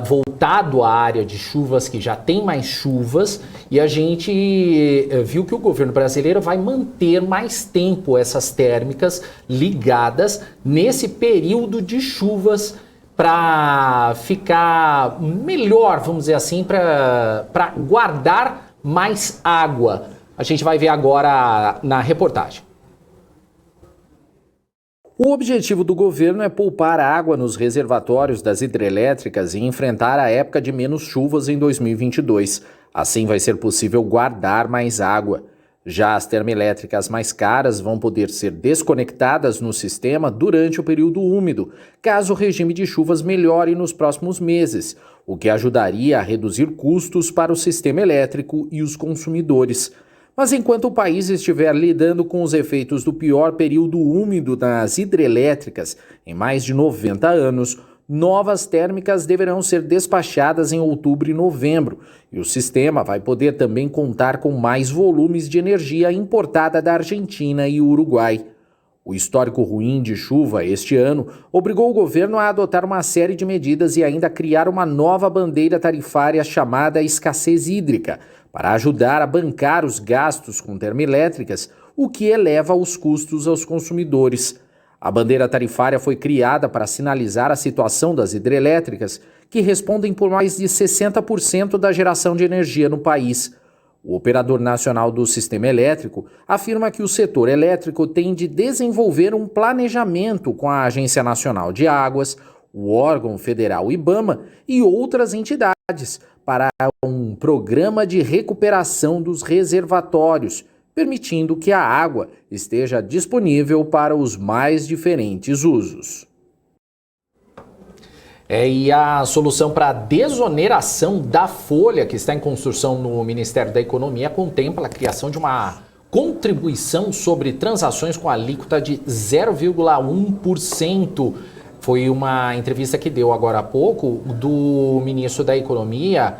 voltado à área de chuvas, que já tem mais chuvas, e a gente viu que o governo brasileiro vai manter mais tempo essas térmicas ligadas nesse período de chuvas, para ficar melhor, vamos dizer assim, para guardar mais água. A gente vai ver agora na reportagem. O objetivo do governo é poupar água nos reservatórios das hidrelétricas e enfrentar a época de menos chuvas em 2022. Assim vai ser possível guardar mais água. Já as termoelétricas mais caras vão poder ser desconectadas no sistema durante o período úmido, caso o regime de chuvas melhore nos próximos meses, o que ajudaria a reduzir custos para o sistema elétrico e os consumidores. Mas enquanto o país estiver lidando com os efeitos do pior período úmido nas hidrelétricas em mais de 90 anos, novas térmicas deverão ser despachadas em outubro e novembro, e o sistema vai poder também contar com mais volumes de energia importada da Argentina e Uruguai. O histórico ruim de chuva este ano obrigou o governo a adotar uma série de medidas e ainda criar uma nova bandeira tarifária chamada escassez hídrica, para ajudar a bancar os gastos com termoelétricas, o que eleva os custos aos consumidores. A bandeira tarifária foi criada para sinalizar a situação das hidrelétricas, que respondem por mais de 60% da geração de energia no país. O Operador Nacional do Sistema Elétrico afirma que o setor elétrico tem de desenvolver um planejamento com a Agência Nacional de Águas, o órgão federal IBAMA e outras entidades para um programa de recuperação dos reservatórios, permitindo que a água esteja disponível para os mais diferentes usos. E a solução para a desoneração da folha, que está em construção no Ministério da Economia, contempla a criação de uma contribuição sobre transações com alíquota de 0,1%. Foi uma entrevista que deu agora há pouco do ministro da Economia,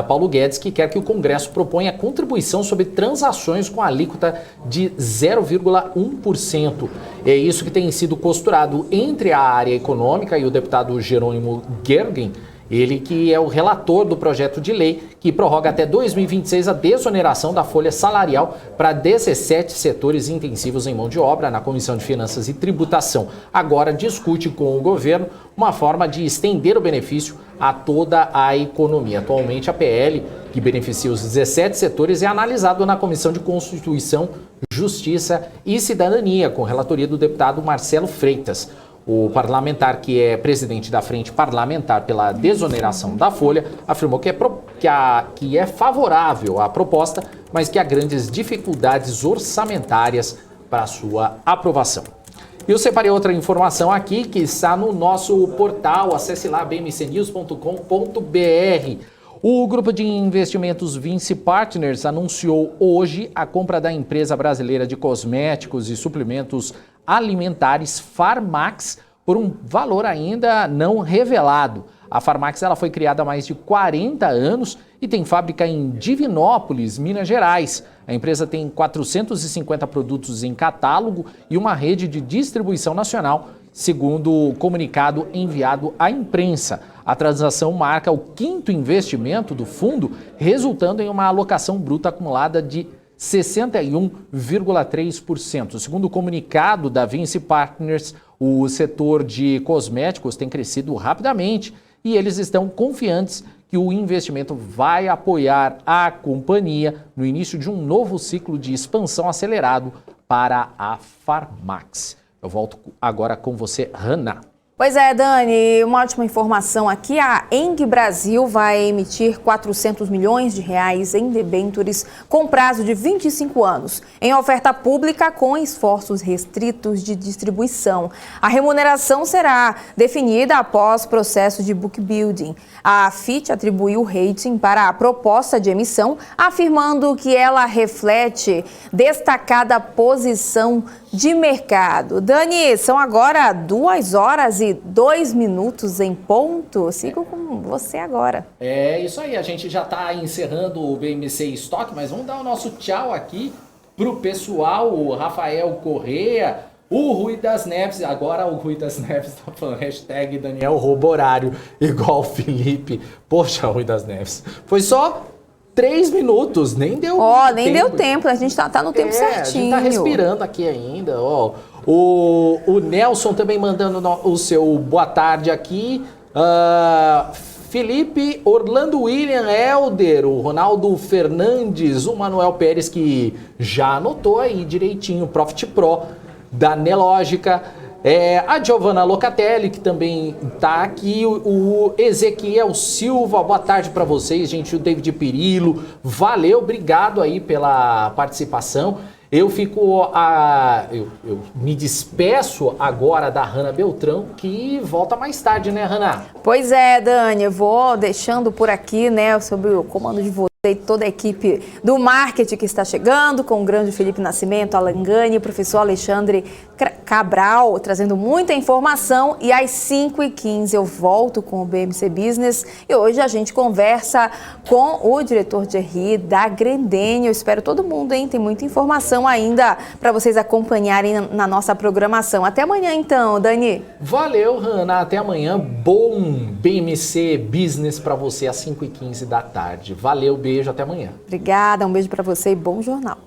Paulo Guedes, que quer que o Congresso proponha contribuição sobre transações com alíquota de 0,1%. É isso que tem sido costurado entre a área econômica e o deputado Jerônimo Gergen, ele que é o relator do projeto de lei que prorroga até 2026 a desoneração da folha salarial para 17 setores intensivos em mão de obra na Comissão de Finanças e Tributação. Agora discute com o governo uma forma de estender o benefício a toda a economia. Atualmente a PL, que beneficia os 17 setores, é analisado na Comissão de Constituição, Justiça e Cidadania, com relatoria do deputado Marcelo Freitas. O parlamentar, que é presidente da Frente Parlamentar pela Desoneração da Folha, afirmou que é favorável à proposta, mas que há grandes dificuldades orçamentárias para sua aprovação. Eu separei outra informação aqui que está no nosso portal, acesse lá bmcnews.com.br. O grupo de investimentos Vinci Partners anunciou hoje a compra da empresa brasileira de cosméticos e suplementos alimentares Farmax por um valor ainda não revelado. A Farmax ela foi criada há mais de 40 anos e tem fábrica em Divinópolis, Minas Gerais. A empresa tem 450 produtos em catálogo e uma rede de distribuição nacional, segundo o comunicado enviado à imprensa. A transação marca o 5º investimento do fundo, resultando em uma alocação bruta acumulada de 61,3%. Segundo o comunicado da Vinci Partners, o setor de cosméticos tem crescido rapidamente e eles estão confiantes que o investimento vai apoiar a companhia no início de um novo ciclo de expansão acelerado para a Farmax. Eu volto agora com você, Hanna. Pois é, Dani, uma ótima informação aqui. A Eng Brasil vai emitir 400 milhões de reais em debêntures com prazo de 25 anos, em oferta pública com esforços restritos de distribuição. A remuneração será definida após processo de book building. A Fitch atribuiu o rating para a proposta de emissão, afirmando que ela reflete destacada posição de mercado. Dani, são agora 2h02 em ponto. Sigo com você agora. É isso aí, a gente já está encerrando o BMC Stock, mas vamos dar o nosso tchau aqui pro pessoal, o Rafael Corrêa, o Rui das Neves. Agora o Rui das Neves tá falando hashtag Daniel rouba horário, igual o Felipe. Poxa, Rui das Neves, foi só 3 minutos, nem deu nem deu tempo, a gente tá no tempo certinho. A gente tá respirando aqui ainda, ó. O Nelson também mandando o seu boa tarde aqui. Felipe, Orlando William, Helder, o Ronaldo Fernandes, o Manuel Pérez, que já anotou aí direitinho, Profit Pro, da Nelógica. A Giovanna Locatelli, que também está aqui, o Ezequiel Silva, boa tarde para vocês, gente, o David Pirillo, valeu, obrigado aí pela participação. Eu me despeço agora da Hanna Beltrão, que volta mais tarde, né, Hanna? Pois é, Dani, eu vou deixando por aqui, né, sobre o comando de E toda a equipe do marketing que está chegando, com o grande Felipe Nascimento, Alan Gani, o professor Alexandre Cabral, trazendo muita informação. E às 5h15 eu volto com o BMC Business e hoje a gente conversa com o diretor de RI da Grendene. Eu espero todo mundo, hein? Tem muita informação ainda para vocês acompanharem na nossa programação. Até amanhã então, Dani. Valeu, Hanna. Até amanhã. Bom BMC Business para você às 5h15 da tarde. Valeu, beijo, até amanhã. Obrigada, um beijo para você e bom jornal.